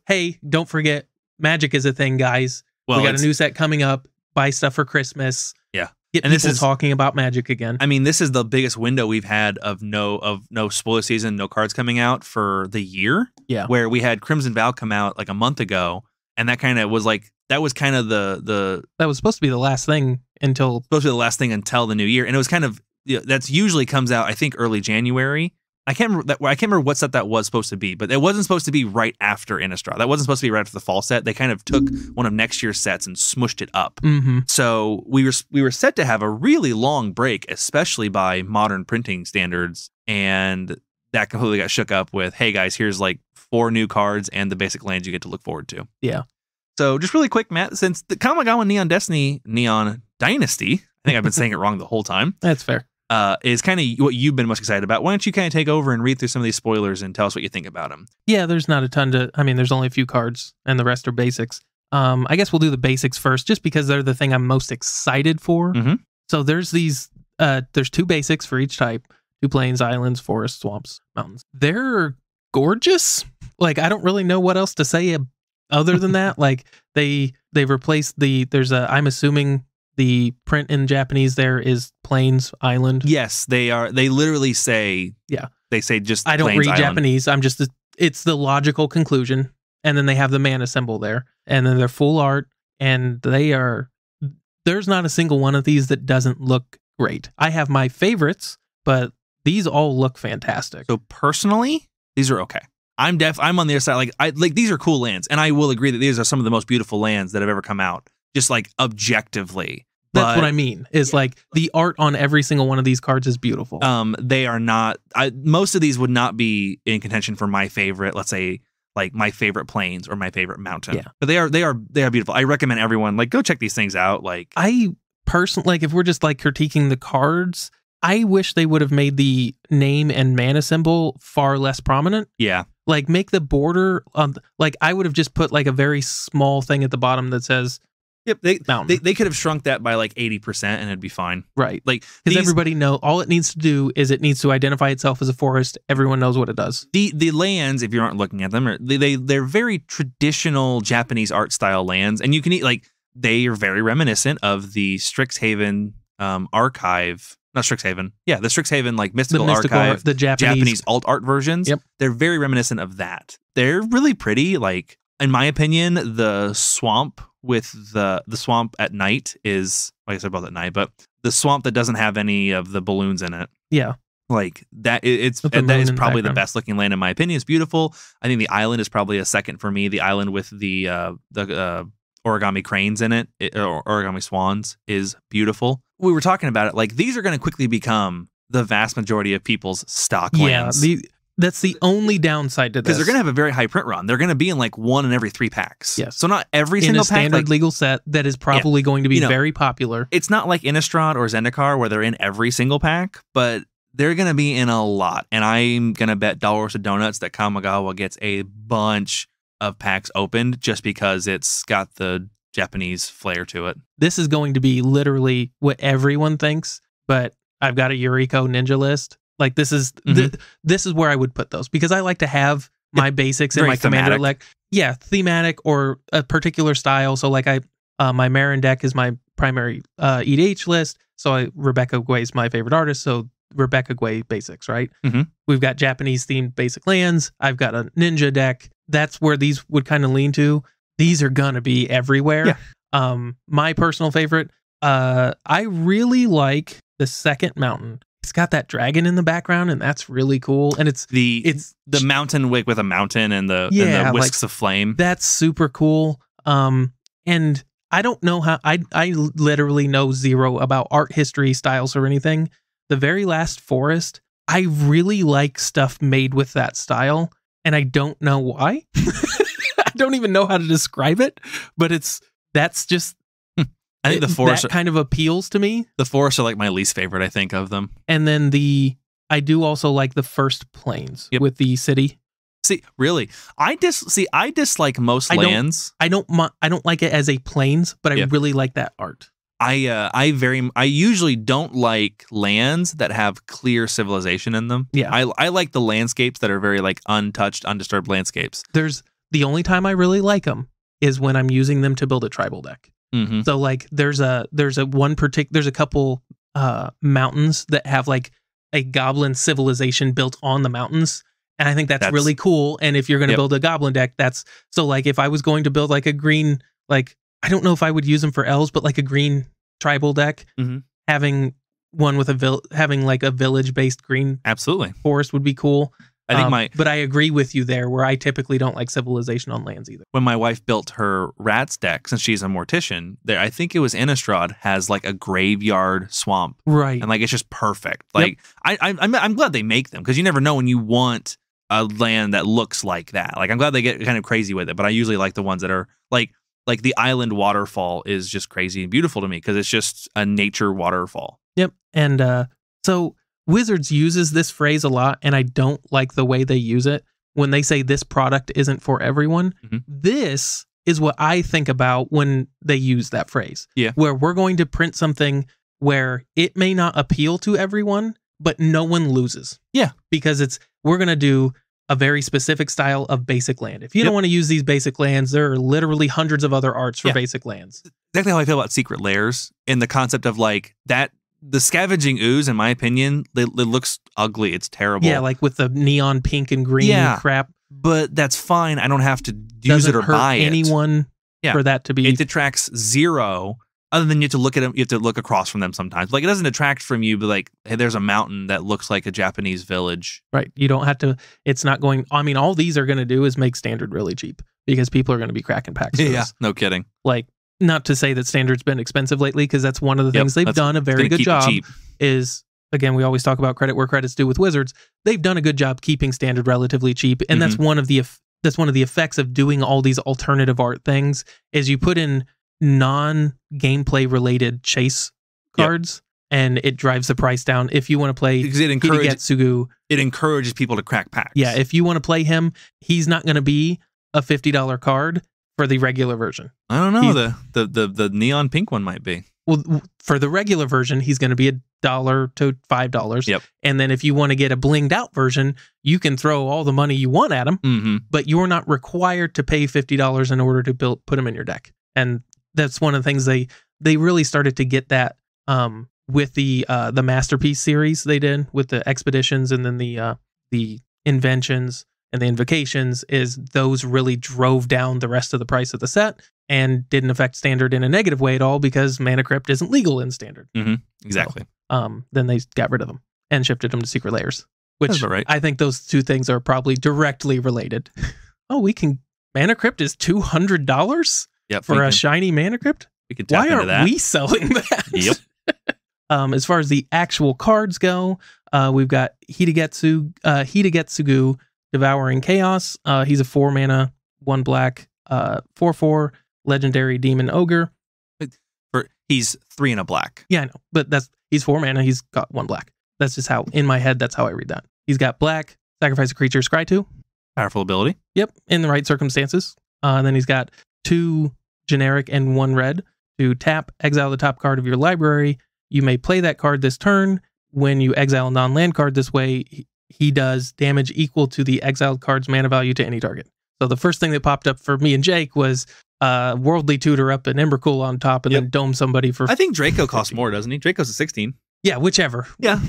Hey, don't forget, Magic is a thing, guys. Well, we got a new set coming up. Buy stuff for Christmas. Yeah. Get people talking about Magic again. I mean, this is the biggest window we've had of no spoiler season, no cards coming out for the year. Yeah. Where we had Crimson Vow come out a month ago, and that kind of was that was kind of the that was supposed to be the last thing until the new year, and it was kind of that's usually comes out I think early January. I can't remember what set that was supposed to be, but it wasn't supposed to be right after Innistrad. That wasn't supposed to be right after the fall set. They kind of took one of next year's sets and smushed it up. Mm-hmm. So we were set to have a really long break, especially by modern printing standards, and that completely got shook up with, hey guys, here's 4 new cards and the basic lands you get to look forward to. Yeah. So just really quick, Matt, since the Kamigawa Neon Dynasty, I think I've been saying it wrong the whole time. That's fair. Is kind of what you've been most excited about. Why don't you kind of take over and read through some of these spoilers and tell us what you think about them? Yeah, there's not a ton there's only a few cards and the rest are basics. I guess we'll do the basics first just because they're the thing I'm most excited for. Mm-hmm. So there's there's 2 basics for each type: 2 plains, islands, forests, swamps, mountains. They're gorgeous. I don't really know what else to say other than that. They've replaced I'm assuming the print in Japanese there is Plains Island. Yes, they are. They literally say, they say just I don't Plains read Island. Japanese. It's the logical conclusion. And then they have the mana symbol there. And then they're full art. And there's not a single one of these that doesn't look great. I have my favorites, but these all look fantastic. So personally, these are okay. I'm on their side. These are cool lands. And I will agree that these are some of the most beautiful lands that have ever come out. Just objectively. That's what I mean. Is the art on every single one of these cards is beautiful. They are not. Most of these would not be in contention for my favorite. Let's say my favorite plains or my favorite mountain. Yeah. But they are beautiful. I recommend everyone go check these things out. I personally, if we're just critiquing the cards, I wish they would have made the name and mana symbol far less prominent. Yeah. Make the border I would have just put a very small thing at the bottom that says Yep, mountain. They could have shrunk that by like 80% and it'd be fine. Right. Like because everybody know all it needs to do is it needs to identify itself as a forest. Everyone knows what it does. The lands, if you aren't looking at them, they're very traditional Japanese art style lands, and you can they are very reminiscent of the Strixhaven archive. Not Strixhaven. Yeah, the Strixhaven like mystical archive, the Japanese alt art versions. Yep. They're very reminiscent of that. They're really pretty. Like in my opinion, the swamp with the swamp at night is, like I said, both at night, but the swamp that doesn't have any of the balloons in it. Yeah. Like that that is probably the best looking land in my opinion. It's beautiful. I think the island is probably a second for me. The island with the origami cranes in it, or origami swans, is beautiful. We were talking about it. Like these are going to quickly become the vast majority of people's stock lands. Yeah, that's the only downside to this. Because they're going to have a very high print run. They're going to be in like 1 in every 3 packs. Yes. So not every in single a pack. standard legal set that is probably going to be very popular. It's not like Innistrad or Zendikar where they're in every single pack, but they're going to be in a lot. And I'm going to bet dollars to donuts that Kamigawa gets a bunch of packs opened just because it's got the Japanese flair to it. This is going to be literally what everyone thinks, but I've got a Yuriko Ninja list. Like this is this is where I would put those because I like to have my basics in my commander deck. Yeah, thematic or a particular style. So like my Marin deck is my primary EDH list. So Rebecca Guay's my favorite artist. So Rebecca Guay basics, right? We've got Japanese themed basic lands. I've got a ninja deck. That's where these would kind of lean to. These are gonna be everywhere. Yeah. My personal favorite. I really like the second mountain. It's got that dragon in the background, and that's really cool. And it's the mountain wig with a mountain and the whisks of flame. That's super cool. And I don't know how I literally know zero about art history, styles, or anything. The very last forest, I really like stuff made with that style, and I don't know why. I don't even know how to describe it, but that's just. I think the forest that kind of appeals to me. The forests are like my least favorite, I think, of them. And then I do also like the first plains with the city. See, really, I dislike most lands. I don't like it as a plains, but I really like that art. I usually don't like lands that have clear civilization in them. Yeah, I like the landscapes that are very like untouched, undisturbed landscapes. The only time I really like them is when I'm using them to build a tribal deck. So like there's a couple mountains that have like a goblin civilization built on the mountains, and I think that's really cool. And if you're going to build a goblin deck, that's so like if I was going to build like a green, like I don't know if I would use them for elves, but like a green tribal deck, having one with having like a village based green forest would be cool. I think but I agree with you there, where I typically don't like civilization on lands either. When my wife built her rats deck, since she's a mortician, I think it was Innistrad has like a graveyard swamp, right? And like it's just perfect. Like I'm glad they make them because you never know when you want a land that looks like that. Like I'm glad they get kind of crazy with it, but I usually like the ones that are like the island waterfall is just crazy and beautiful to me because it's just a nature waterfall. Yep, and so. Wizards uses this phrase a lot, and I don't like the way they use it. When they say this product isn't for everyone, this is what I think about when they use that phrase. Yeah. Where we're going to print something where it may not appeal to everyone, but no one loses. Yeah. Because we're going to do a very specific style of basic land. If you don't want to use these basic lands, there are literally hundreds of other arts for basic lands. Exactly how I feel about Secret Lairs in the concept of like that. The scavenging ooze, in my opinion, it looks ugly. It's terrible. Yeah, like with the neon pink and green crap. But that's fine. I don't have to use it or buy it. Anyone for that to be. It detracts zero. Other than you have to look at them, you have to look across from them sometimes. Like it doesn't detract from you, but like, hey, there's a mountain that looks like a Japanese village. Right. You don't have to. It's not going. I mean, all these are going to do is make standard really cheap because people are going to be cracking packs. Yeah, no kidding. Like. Not to say that standard's been expensive lately, because that's one of the things they've done a very good job. Is again, we always talk about credit where credit's due with Wizards. They've done a good job keeping standard relatively cheap, and that's one of the effects of doing all these alternative art things. Is you put in non-gameplay related chase cards, and it drives the price down. If you want to play Hidegetsugu, it encourages people to crack packs. Yeah, if you want to play him, he's not going to be a $50 card. for the regular version. I don't know. The neon pink one might be. Well, for the regular version, he's going to be $1 to $5. Yep. And then if you want to get a blinged out version, you can throw all the money you want at him, but you're not required to pay $50 in order to put him in your deck. And that's one of the things they really started to get that with the Masterpiece series they did with the expeditions and then the inventions and the invocations, is those really drove down the rest of the price of the set and didn't affect standard in a negative way at all because Mana Crypt isn't legal in standard. Exactly. So, then they got rid of them and shifted them to Secret Layers, which right. I think those two things are probably directly related. Mana Crypt is $200 for a shiny Mana Crypt? We could tap into that. Why aren't we selling that? Yep. As far as the actual cards go, we've got Hitagetsugu, Devouring Chaos. He's a 4-mana, 1 black, 4/4 legendary demon ogre. He's 3 and a black. Yeah, I know, but he's 4 mana. He's got 1 black. That's just how in my head. That's how I read that. He's got black, sacrifice a creature, scry 2. Powerful ability. Yep, in the right circumstances. And then he's got 2 generic and 1 red to tap, exile the top card of your library. You may play that card this turn. When you exile a non-land card this way, he does damage equal to the exiled card's mana value to any target. So the first thing that popped up for me and Jake was Worldly Tutor up an Embercool on top and then dome somebody for... I think Draco costs more, doesn't he? Draco's a 16. Yeah, whichever. Yeah.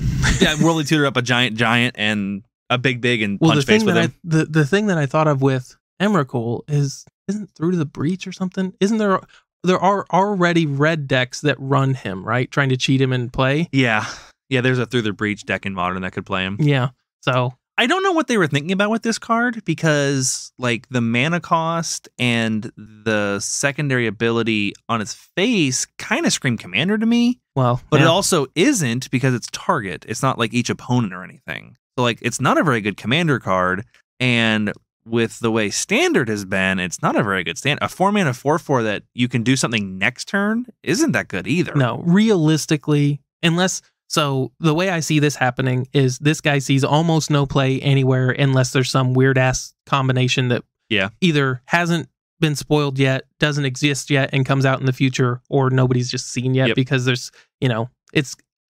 Worldly Tutor up a giant and a big and punch face with him. The thing that I thought of with Emrakul isn't Through to the Breach or something? Isn't there are already red decks that run him, right? Trying to cheat him in play. Yeah, there's a Through the Breach deck in Modern that could play him. Yeah, so... I don't know what they were thinking about with this card because like the mana cost and the secondary ability on its face kind of scream Commander to me. Well, but it also isn't because it's target. It's not like each opponent or anything. So like it's not a very good Commander card. And with the way Standard has been, it's not a very good stand. A 4-mana 4/4 that you can do something next turn isn't that good either. No, realistically, unless... So the way I see this happening is this guy sees almost no play anywhere unless there's some weird ass combination that either hasn't been spoiled yet, doesn't exist yet, and comes out in the future, or nobody's just seen yet because there's,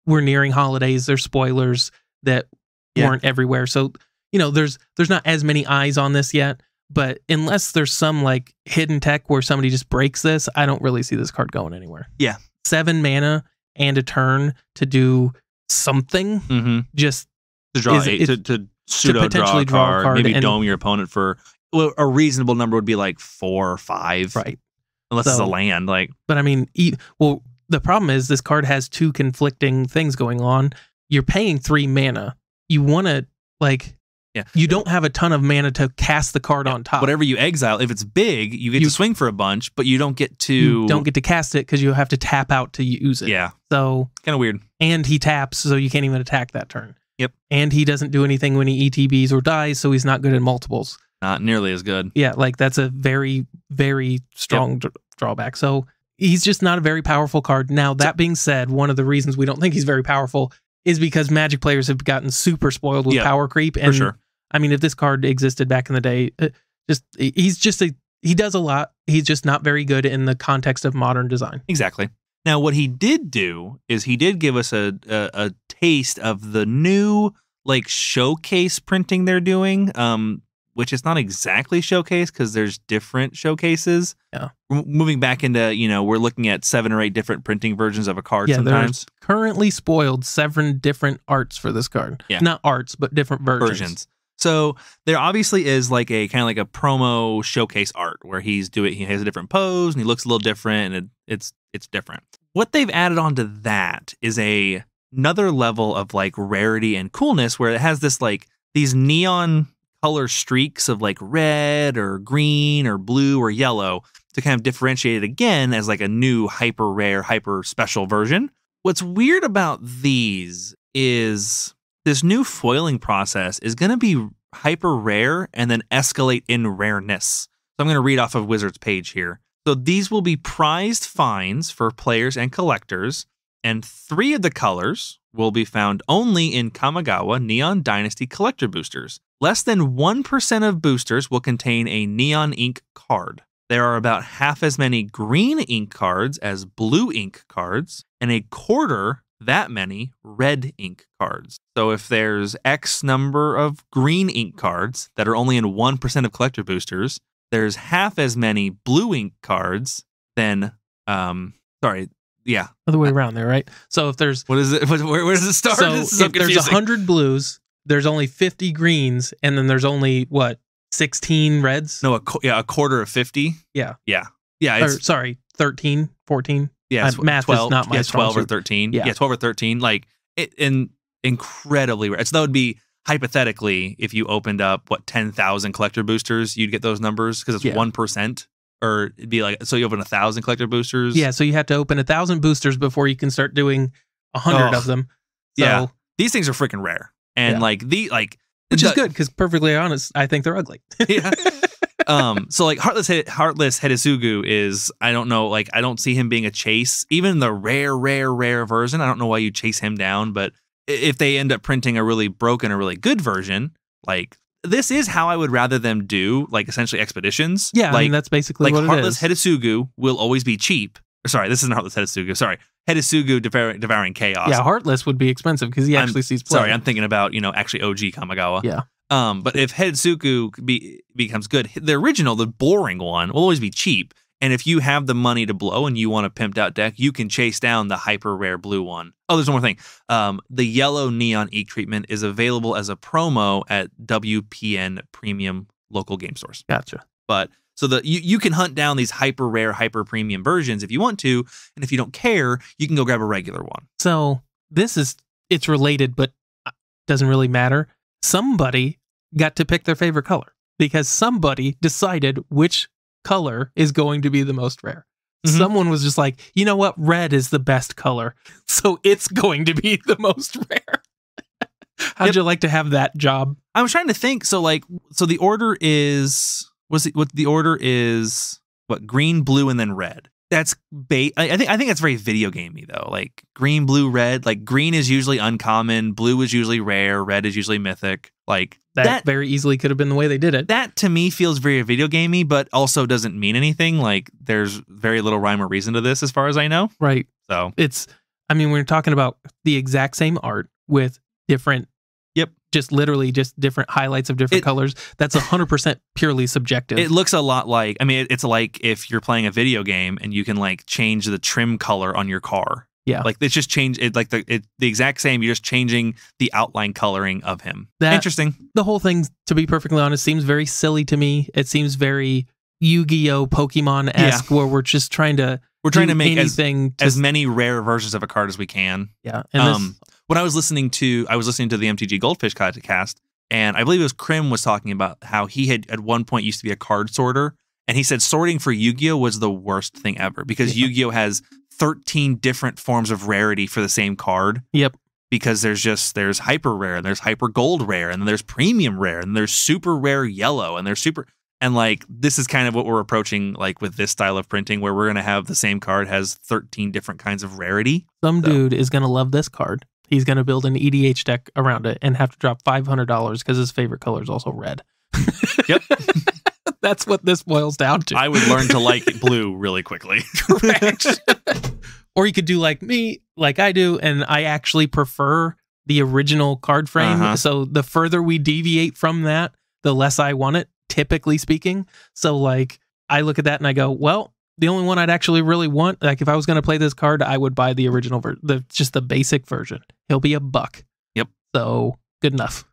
we're nearing holidays. There's spoilers that weren't everywhere. So, there's not as many eyes on this yet, but unless there's some like hidden tech where somebody just breaks this, I don't really see this card going anywhere. Yeah. 7 mana and a turn to do something, just to draw to pseudo draw a card, maybe dome your opponent for a reasonable number would be like 4 or 5, right? Unless it's a land, like. But I mean, the problem is this card has 2 conflicting things going on. You're paying 3 mana. You want to you don't have a ton of mana to cast the card on top. Whatever you exile, if it's big, you get to swing for a bunch, but you don't get to cast it because you have to tap out to use it. Yeah. So kind of weird. And he taps, so you can't even attack that turn. Yep. And he doesn't do anything when he ETBs or dies, so he's not good in multiples. Not nearly as good. Yeah, that's a very, very strong drawback. So he's just not a very powerful card. Now, that being said, one of the reasons we don't think he's very powerful is because Magic players have gotten super spoiled with power creep. And for sure. I mean, if this card existed back in the day, he does a lot. He's just not very good in the context of modern design. Exactly. Now, what he did do is he did give us a taste of the new showcase printing they're doing, which is not exactly showcase because there's different showcases. Yeah. Moving back into, we're looking at 7 or 8 different printing versions of a card sometimes. There's currently spoiled 7 different arts for this card. Yeah. Not arts, but different versions. So there obviously is a kind of a promo showcase art where he has a different pose and he looks a little different and it's different. What they've added onto that is another level of rarity and coolness where it has these neon color streaks of red or green or blue or yellow to kind of differentiate it again as a new hyper rare, hyper special version. What's weird about these is this new foiling process is going to be hyper rare and then escalate in rareness. So I'm going to read off of Wizard's page here. So these will be prized finds for players and collectors, and 3 of the colors will be found only in Kamigawa Neon Dynasty collector boosters. Less than 1% of boosters will contain a neon ink card. there are about half as many green ink cards as blue ink cards, and a quarter that many red ink cards. So if there's X number of green ink cards that are only in 1% of collector boosters, there's half as many blue ink cards than, yeah. Other way around there, right? So if there's... What is it? Where does it start? So if there's 100 blues, there's only 50 greens, and then there's only, 16 reds? No, a quarter of 50. Yeah. Yeah. Yeah. 13, 14. Yeah, math 12, is not my strong 12 or suit. 13. Yeah. 12 or 13. Like, incredibly rare. So that would be, hypothetically, if you opened up, 10,000 collector boosters, you'd get those numbers because it's 1%. Or it'd be like, so you open 1,000 collector boosters? Yeah, so you have to open 1,000 boosters before you can start doing 100 of them. So, yeah. These things are freaking rare. And which is good, because perfectly honest, I think they're ugly. Yeah. So Heartless Hidetsugu is, I don't know, I don't see him being a chase. Even the rare version, I don't know why you chase him down, but if they end up printing a really broken or really good version, this is how I would rather them do, essentially expeditions. Yeah, I mean, that's basically what Heartless it is. Hidetsugu will always be cheap. Sorry, this isn't Heartless Hidetsugu. Sorry. Hidetsugu Devouring Chaos. Yeah, Heartless would be expensive because he actually sees play. Sorry, I'm thinking about, actually OG Kamigawa. Yeah. But if Hidetsugu becomes good, the original, the boring one, will always be cheap. And if you have the money to blow and you want a pimped out deck, you can chase down the hyper rare blue one. Oh, there's one more thing. The yellow neon ink treatment is available as a promo at WPN premium local game stores. Gotcha. But so you can hunt down these hyper rare, hyper premium versions if you want to. And if you don't care, you can go grab a regular one. So it's related, but doesn't really matter. Somebody got to pick their favorite color because somebody decided which color is going to be the most rare. Mm-hmm. Someone was just like, you know what? Red is the best color. So it's going to be the most rare. How'd you like to have that job? I was trying to think. So the order is, the order is green, blue, and then red. That's I think that's very video gamey though. Green, blue, red. Green is usually uncommon, blue is usually rare, red is usually mythic. That very easily could have been the way they did it. That to me feels very video gamey, but also doesn't mean anything. There's very little rhyme or reason to this, as far as I know. Right. So we're talking about the exact same art with different. Yep. Just literally just different highlights of different colors. That's 100% purely subjective. It looks a lot like, it's like if you're playing a video game and you can change the trim color on your car. Yeah. It's just change it the exact same. You're just changing the outline coloring of him. Interesting. The whole thing, to be perfectly honest, seems very silly to me. It seems very Yu-Gi-Oh! Pokemon-esque where we're just trying to make as many rare versions of a card as we can. Yeah. And when I was listening to the MTG Goldfish cast, and I believe it was Krim was talking about how he had at one point used to be a card sorter, and he said sorting for Yu-Gi-Oh! Was the worst thing ever because Yu-Gi-Oh! Has 13 different forms of rarity for the same card. Yep. Because there's hyper rare, and there's hyper gold rare, and then there's premium rare, and there's super rare yellow, and there's super... And this is kind of what we're approaching with this style of printing, where we're going to have the same card has 13 different kinds of rarity. Dude is going to love this card. He's going to build an EDH deck around it and have to drop $500 because his favorite color is also red. Yep. That's what this boils down to. I would learn to like blue really quickly. Correct. Or you could do like me, like I do, and I actually prefer the original card frame. Uh-huh. So the further we deviate from that, the less I want it, typically speaking. So I look at that and I go, well, the only one I'd actually really want, if I was going to play this card, I would buy the original version, just the basic version. He'll be $1. Yep. So good enough.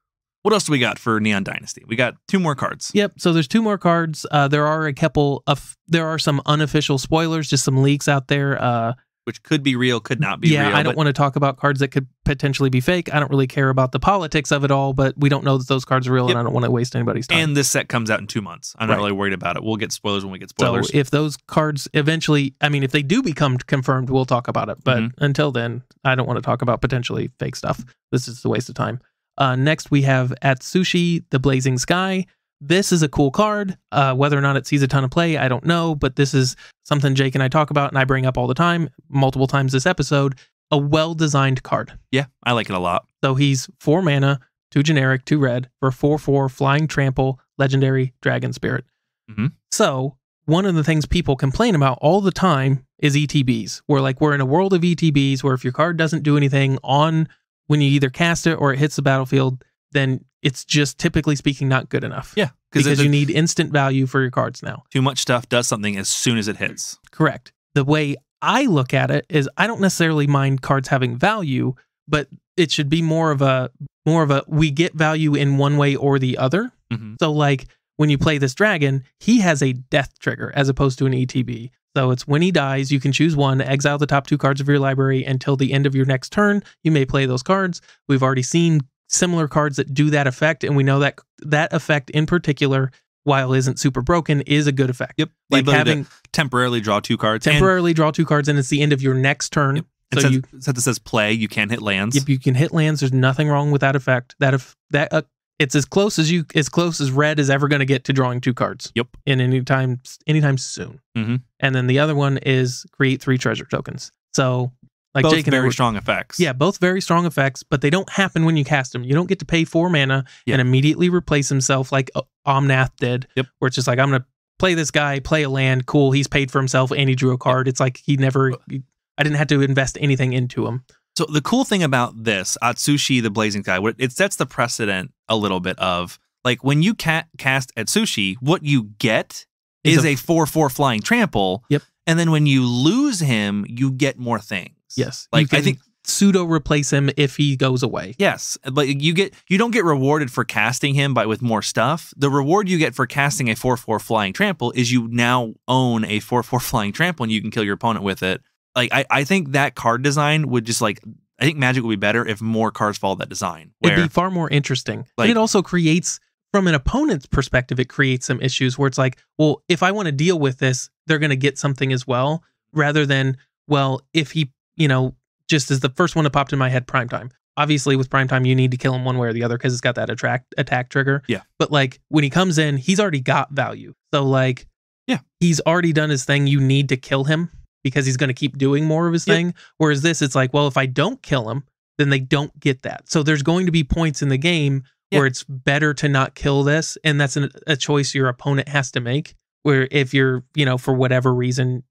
What else do we got for Neon Dynasty? We got 2 more cards. Yep. So there's 2 more cards. There are some unofficial spoilers, just some leaks out there. Which could be real, could not be real. Yeah, I don't want to talk about cards that could potentially be fake. I don't really care about the politics of it all, but we don't know that those cards are real, and I don't want to waste anybody's time. And this set comes out in 2 months. I'm not really worried about it. We'll get spoilers when we get spoilers. So if those cards eventually, if they do become confirmed, we'll talk about it. But until then, I don't want to talk about potentially fake stuff. This is a waste of time. Next, we have Atsushi, the Blazing Sky. This is a cool card. Whether or not it sees a ton of play, I don't know, but this is something Jake and I talk about and I bring up all the time, multiple times this episode. A well-designed card. Yeah, I like it a lot. So he's 4 mana, 2 generic, 2 red, for 4/4 flying trample, legendary dragon spirit. Mm-hmm. So one of the things people complain about all the time is ETBs. We're in a world of ETBs where if your card doesn't do anything on when you either cast it or it hits the battlefield, then it's just typically speaking not good enough. Yeah. Because you need instant value for your cards now. Too much stuff does something as soon as it hits. Correct. The way I look at it is I don't necessarily mind cards having value, but it should be more of a we get value in one way or the other. Mm-hmm. So like when you play this dragon, he has a death trigger as opposed to an ETB. So it's when he dies, you can choose one, exile the top 2 cards of your library until the end of your next turn. You may play those cards. We've already seen similar cards that do that effect, and we know that that effect in particular, while isn't super broken, is a good effect. Yep. Like having to temporarily draw 2 cards. Draw 2 cards, and it's the end of your next turn. Yep. So since it says play, you can't hit lands. Yep, you can hit lands. There's nothing wrong with that effect. It's as close as red is ever going to get to drawing 2 cards. Yep. In anytime soon. Mm-hmm. And then the other one is create 3 treasure tokens. So like both Jake and very strong effects. Yeah, both very strong effects, but they don't happen when you cast them. You don't get to pay 4 mana and immediately replace himself like Omnath did. Yep. Where it's just like, I'm going to play this guy, play a land, cool, he's paid for himself and he drew a card. It's like I didn't have to invest anything into him. So the cool thing about this, Atsushi the Blazing Sky, it sets the precedent a little bit of, like, when you cast Atsushi, what you get is a 4/4 flying trample. Yep. And then when you lose him, you get more things. Yes. Like, I think pseudo replace him if he goes away. Yes, but you don't get rewarded for casting him with more stuff. The reward you get for casting a 4/4 flying trample is you now own a 4/4 flying trample and you can kill your opponent with it. Like, I think that card design would just, like, I think Magic would be better if more cards follow that design. It'd be far more interesting. Like, and it also creates, from an opponent's perspective, it creates some issues where it's like, well, if I want to deal with this, they're going to get something as well, rather than, well, if he, just as the first one that popped in my head, Primetime. Obviously, with Primetime, you need to kill him one way or the other because it's got that attack trigger. Yeah. But, like, when he comes in, he's already got value. So, like, he's already done his thing. You need to kill him because he's going to keep doing more of his thing. Whereas this, it's like, well, if I don't kill him, then they don't get that. So there's going to be points in the game where it's better to not kill this. And that's a choice your opponent has to make. Where if you're, for whatever reason,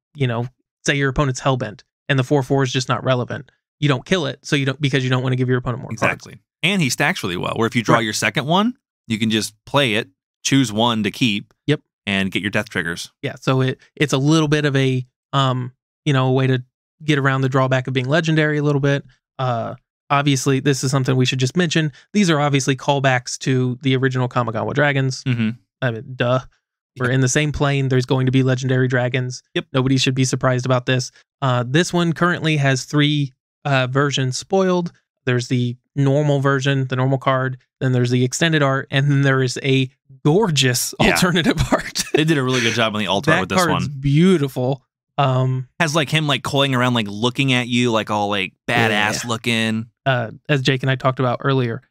say your opponent's hellbent and the 4/4 is just not relevant, you don't kill it. So because you don't want to give your opponent more exactly cards. And he stacks really well, where if you draw your second one, you can just play it, choose one to keep, and get your death triggers. Yeah. So it's a little bit of a a way to get around the drawback of being legendary a little bit. Obviously, this is something we should just mention. These are obviously callbacks to the original Kamigawa dragons. Mm-hmm. I mean, duh. We're in the same plane. There's going to be legendary dragons. Yep. Nobody should be surprised about this. This one currently has 3 versions spoiled. There's the normal version, the normal card. Then there's the extended art. And then there is a gorgeous alternative art. They did a really good job on the alt art with this one. That card's beautiful. Has like him like coiling around, like looking at you, like all like badass looking. As Jake and I talked about earlier,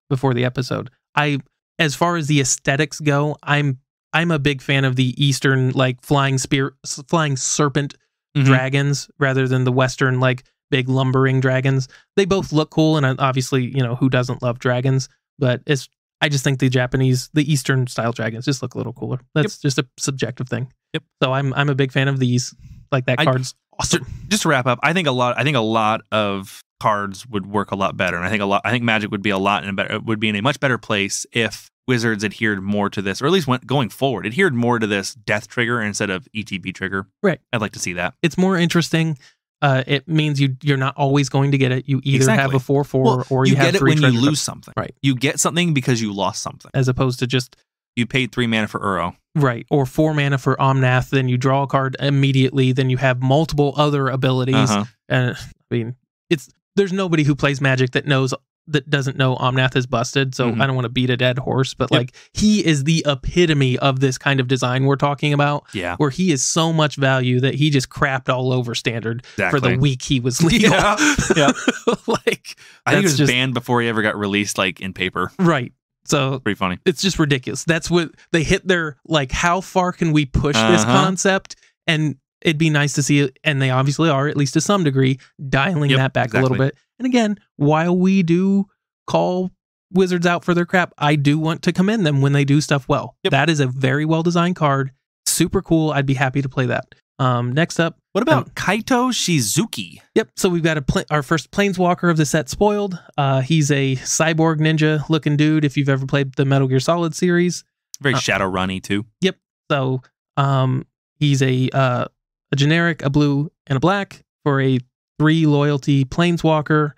before the episode, as far as the aesthetics go, I'm a big fan of the Eastern, like flying serpent dragons rather than the Western, like big lumbering dragons. They both look cool, and obviously, who doesn't love dragons? But I just think the Eastern style dragons just look a little cooler. That's just a subjective thing. Yep. So I'm a big fan of these. Like that card's awesome. Just to wrap up, I think a lot of cards would work a lot better, and I think Magic would be in a much better place if Wizards adhered more to this, or at least going forward, adhered more to this death trigger instead of ETB trigger. Right. I'd like to see that. It's more interesting. It means you're not always going to get it. You either have a 4/4 or you have get it when you lose something. Right. You get something because you lost something, as opposed to just you paid 3 mana for Uro. Right. Or 4 mana for Omnath. Then you draw a card immediately. Then you have multiple other abilities. And I mean, there's nobody who plays Magic that doesn't know Omnath is busted. So I don't want to beat a dead horse, but like he is the epitome of this kind of design we're talking about. Yeah. Where he is so much value that he just crapped all over Standard for the week he was legal. Yeah. Like, I think it was banned before he ever got released, like in paper. Right. So pretty funny. It's just ridiculous. That's what they hit their, like, how far can we push this concept? And it'd be nice to see it. And they obviously are, at least to some degree, dialing that back a little bit. And again, while we do call Wizards out for their crap, I do want to commend them when they do stuff well. That is a very well designed card. super cool. I'd be happy to play that. Next up, What about Kaito Shizuki? Yep. So we've got our first Planeswalker of the set, Spoiled. He's a cyborg ninja looking dude. If you've ever played the Metal Gear Solid series, Very Shadowrun-y too. Yep. So he's a generic, a blue, and a black for a 3 loyalty Planeswalker.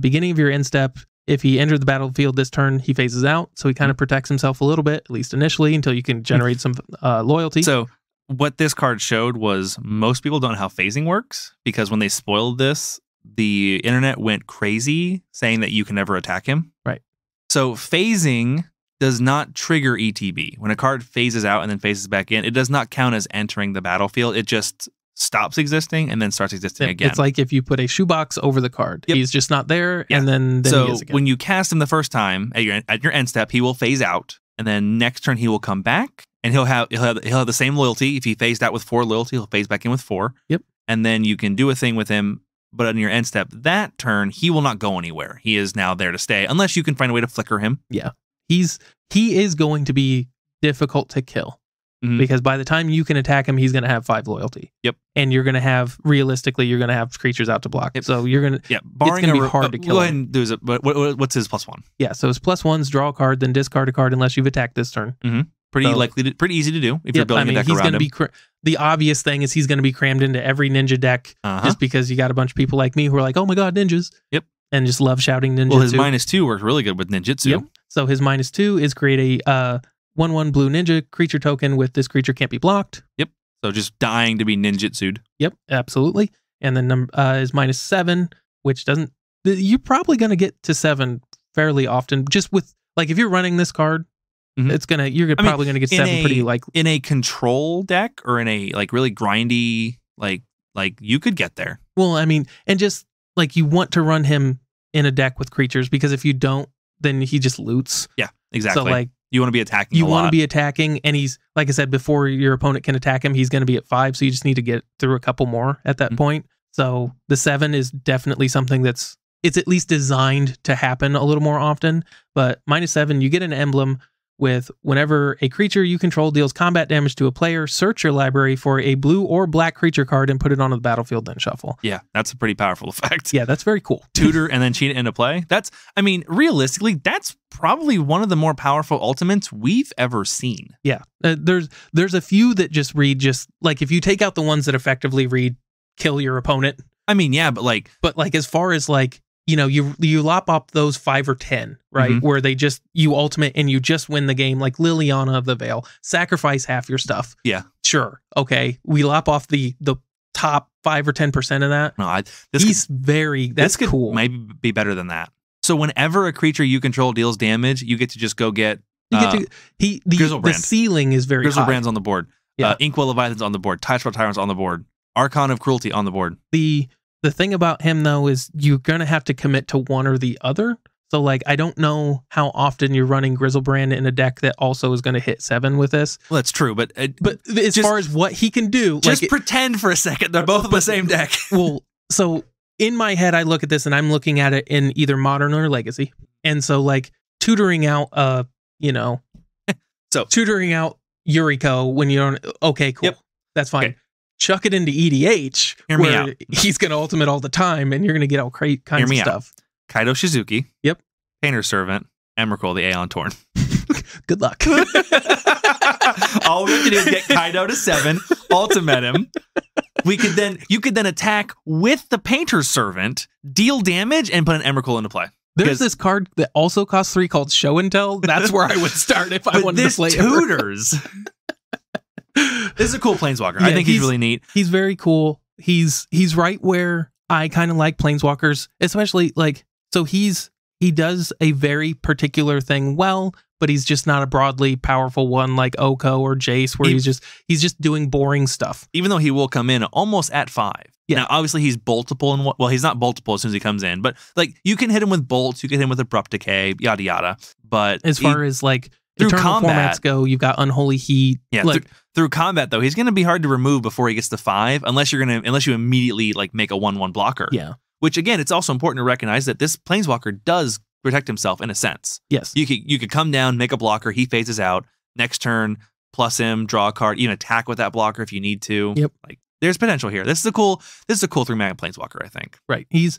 Beginning of your end step, if he entered the battlefield this turn, he phases out. So he kind of protects himself a little bit, at least initially, until you can generate some loyalty. So what this card showed was most people don't know how phasing works, because when they spoiled this, the internet went crazy saying that you can never attack him. Right. So phasing does not trigger ETB. When a card phases out and then phases back in, it does not count as entering the battlefield. It just stops existing and then starts existing again. It's like if you put a shoebox over the card. Yep. He's just not there, and then so he is again. when you cast him the first time at your end step, he will phase out, and then next turn he will come back, and he'll have the same loyalty. If he phased out with 4 loyalty, he'll phase back in with 4. Yep. And then you can do a thing with him, but on your end step that turn, he will not go anywhere. He is now there to stay, unless you can find a way to flicker him. Yeah. He is going to be difficult to kill. Because by the time you can attack him, he's going to have 5 loyalty. Yep. And you're going to have, realistically, you're going to have creatures out to block. Yep. So you're going to, yeah, barring it's going to be hard to kill. Go ahead and do his, what's his +1? Yeah, so his +1's draw a card, then discard a card unless you've attacked this turn. Pretty easy to do if you're building a deck he's around going to him. The obvious thing is he's going to be crammed into every ninja deck just because you got a bunch of people like me who are like, oh my god, ninjas. Yep. And just love shouting ninjutsu. Well, his -2 works really good with ninjutsu. Yep. So his -2 is create a 1/1 blue ninja creature token with this creature can't be blocked. Yep. So just dying to be ninjutsu'd. Yep, absolutely. And then is -7, which doesn't. You're probably going to get to 7 fairly often. Just with like if you're running this card, you're probably going to get 7 pretty likely. In a control deck or in a like really grindy like you could get there. Well, I mean, and just like you want to run him in a deck with creatures, because if you don't, then he just loots. Yeah, exactly. So like. You want to be attacking. You want to be attacking, and he's, like I said, before your opponent can attack him, he's going to be at 5, so you just need to get through a couple more at that point. So the 7 is definitely something it's at least designed to happen a little more often. But -7, you get an emblem with whenever a creature you control deals combat damage to a player, search your library for a blue or black creature card and put it onto the battlefield, then shuffle. Yeah, that's a pretty powerful effect. Yeah, that's very cool. Tutor and then cheat it into play. Realistically, that's probably one of the more powerful ultimates we've ever seen. Yeah, there's a few that just read like if you take out the ones that effectively read kill your opponent. I mean, yeah, but as far as like, you know, you lop up those 5 or 10, right? Where you ultimate and you just win the game, like Liliana of the Veil, sacrifice half your stuff. Yeah. Sure. Okay. We lop off the top 5 or 10% of that. No, that's cool. Maybe be better than that. So whenever a creature you control deals damage, you get to just go get the ceiling is very high. Grizzlebrand's on the board. Yeah. Inkwell Leviathan's on the board. Tidespot Tyrant's on the board. Archon of Cruelty on the board. The thing about him, though, is you're going to have to commit to one or the other. So, like, I don't know how often you're running Grizzlebrand in a deck that also is going to hit 7 with this. Well, that's true, but as far as what he can do... Just pretend for a second they're both in the same deck. Well, so in my head, I look at this and I'm looking at it in either Modern or Legacy. And so, like, tutoring out, tutoring out Yuriko when you don't... Okay, cool. Yep. That's fine. Okay. Chuck it into EDH, where he's going to ultimate all the time, and you're going to get all kinds of stuff. Kaito Shizuki. Yep. Painter's Servant. Emrakul, the Aeon Torn. Good luck. All we have to do is get Kaito to 7, ultimate him. You could then attack with the Painter's Servant, deal damage, and put an Emrakul into play. There's this card that also costs 3 called Show and Tell. That's where I would start if I wanted to play tutors. This is a cool Planeswalker. Yeah, I think he's really neat. He's very cool. He's right where I kind of like Planeswalkers, especially like, so he does a very particular thing well, but he's just not a broadly powerful one like Oko or Jace, where he's just doing boring stuff. Even though he will come in almost at 5. Yeah. Now, obviously, he's boltable, and he's not boltable as soon as he comes in, but like you can hit him with bolts, you can hit him with abrupt decay, yada yada. But as far as like through Eternal formats go, you've got Unholy Heat. Yeah, through combat though, he's going to be hard to remove before he gets to 5, unless you immediately like make a 1/1 blocker. Yeah. Which again, it's also important to recognize that this Planeswalker does protect himself in a sense. Yes. You could come down, make a blocker, he phases out. Next turn, plus him, draw a card, even attack with that blocker if you need to. Yep. Like there's potential here. This is a cool 3-mana planeswalker, I think. Right. He's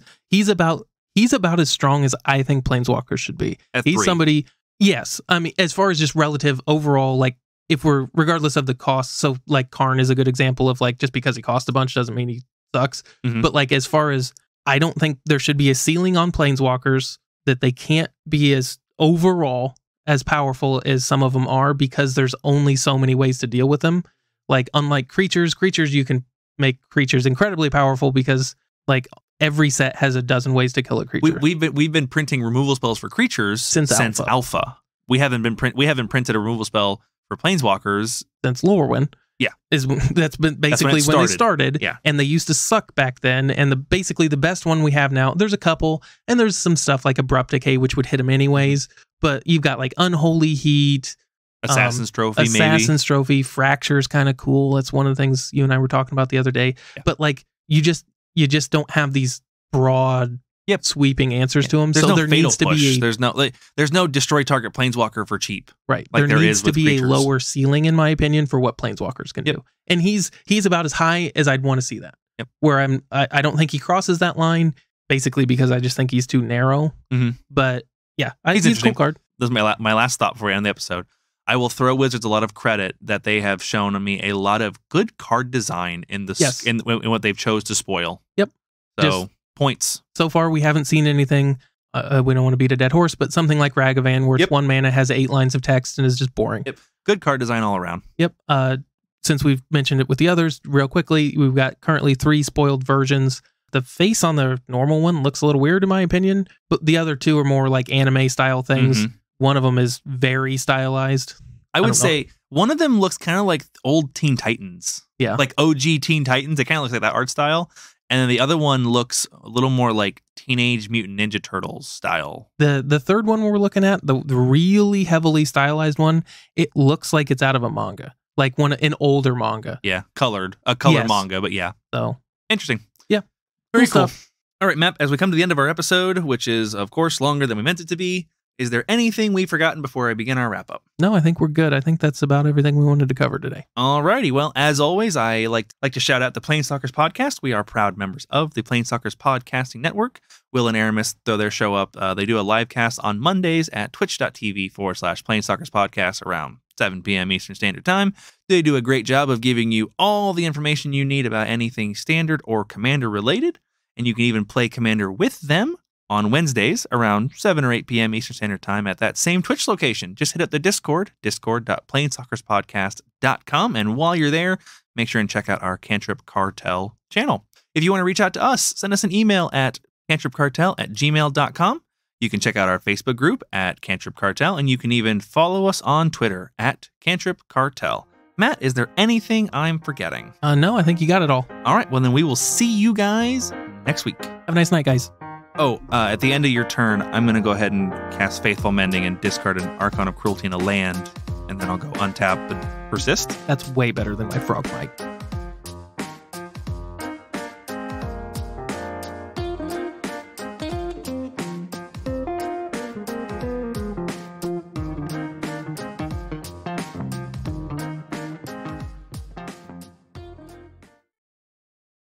about as strong as I think planeswalkers should be. He's somebody, yes. I mean, as far as just relative overall, like if we're regardless of the cost, so like Karn is a good example of like just because he costs a bunch doesn't mean he sucks. But like as far as I don't think there should be a ceiling on planeswalkers, that they can't be as overall as powerful as some of them are because there's only so many ways to deal with them. Like unlike creatures you can make creatures incredibly powerful because like every set has a dozen ways to kill a creature. We've been printing removal spells for creatures since alpha. We haven't printed a removal spell for planeswalkers since Lorwyn. Yeah, that's been basically when they started. Yeah, and they used to suck back then. And basically the best one we have now. There's a couple, and there's some stuff like Abrupt Decay, which would hit them anyways. But you've got like Unholy Heat, Assassin's Trophy, Fracture's kind of cool. That's one of the things you and I were talking about the other day. Yeah. But like you just don't have these broad sweeping answers to them. There's so no there needs to be there's no destroy target planeswalker for cheap. Right. Like there needs to be a lower ceiling, in my opinion, for what planeswalkers can do. And he's about as high as I'd want to see that. Yep. Where I don't think he crosses that line, basically because I just think he's too narrow. But yeah, he's a cool card. This is my last thought for you on the episode. I will throw Wizards a lot of credit that they have shown me a lot of good card design in in what they've chose to spoil. Yep. So points. So far, we haven't seen anything. We don't want to beat a dead horse, but something like Ragavan, where it's 1 mana, has 8 lines of text, and is just boring. Yep. Good card design all around. Yep. Since we've mentioned it with the others, real quickly, we've got currently 3 spoiled versions. The face on the normal one looks a little weird, in my opinion, but the other 2 are more like anime style things. One of them is very stylized. I would say one of them looks kind of like old Teen Titans. Yeah. Like OG Teen Titans. It kind of looks like that art style. And then the other one looks a little more like Teenage Mutant Ninja Turtles style. The third one we're looking at, the really heavily stylized one, it looks like it's out of a manga. Like an older manga. Yeah, colored. A color manga, but yeah. So interesting. Yeah. Very cool. All right, Matt, as we come to the end of our episode, which is, of course, longer than we meant it to be, is there anything we've forgotten before I begin our wrap-up? No, I think we're good. I think that's about everything we wanted to cover today. All righty. Well, as always, I like to shout out the Planestalkers podcast. We are proud members of the Planestalkers Podcasting Network. Will and Aramis throw their show up. They do a live cast on Mondays at twitch.tv/Planestalkers Podcast around 7 p.m. Eastern Standard Time. They do a great job of giving you all the information you need about anything standard or Commander related. And you can even play Commander with them on Wednesdays around 7 or 8 p.m. Eastern Standard Time at that same Twitch location. Just hit up the Discord, discord.planestalkerspodcast.com. And while you're there, make sure and check out our Cantrip Cartel channel. If you want to reach out to us, send us an email at cantripcartel@gmail.com. You can check out our Facebook group at Cantrip Cartel, and you can even follow us on Twitter at Cantrip Cartel. Matt, is there anything I'm forgetting? No, I think you got it all. All right, well then we will see you guys next week. Have a nice night, guys. Oh, at the end of your turn, I'm going to go ahead and cast Faithful Mending and discard an Archon of Cruelty in a land, and then I'll go untap and persist. That's way better than my Frog Mike.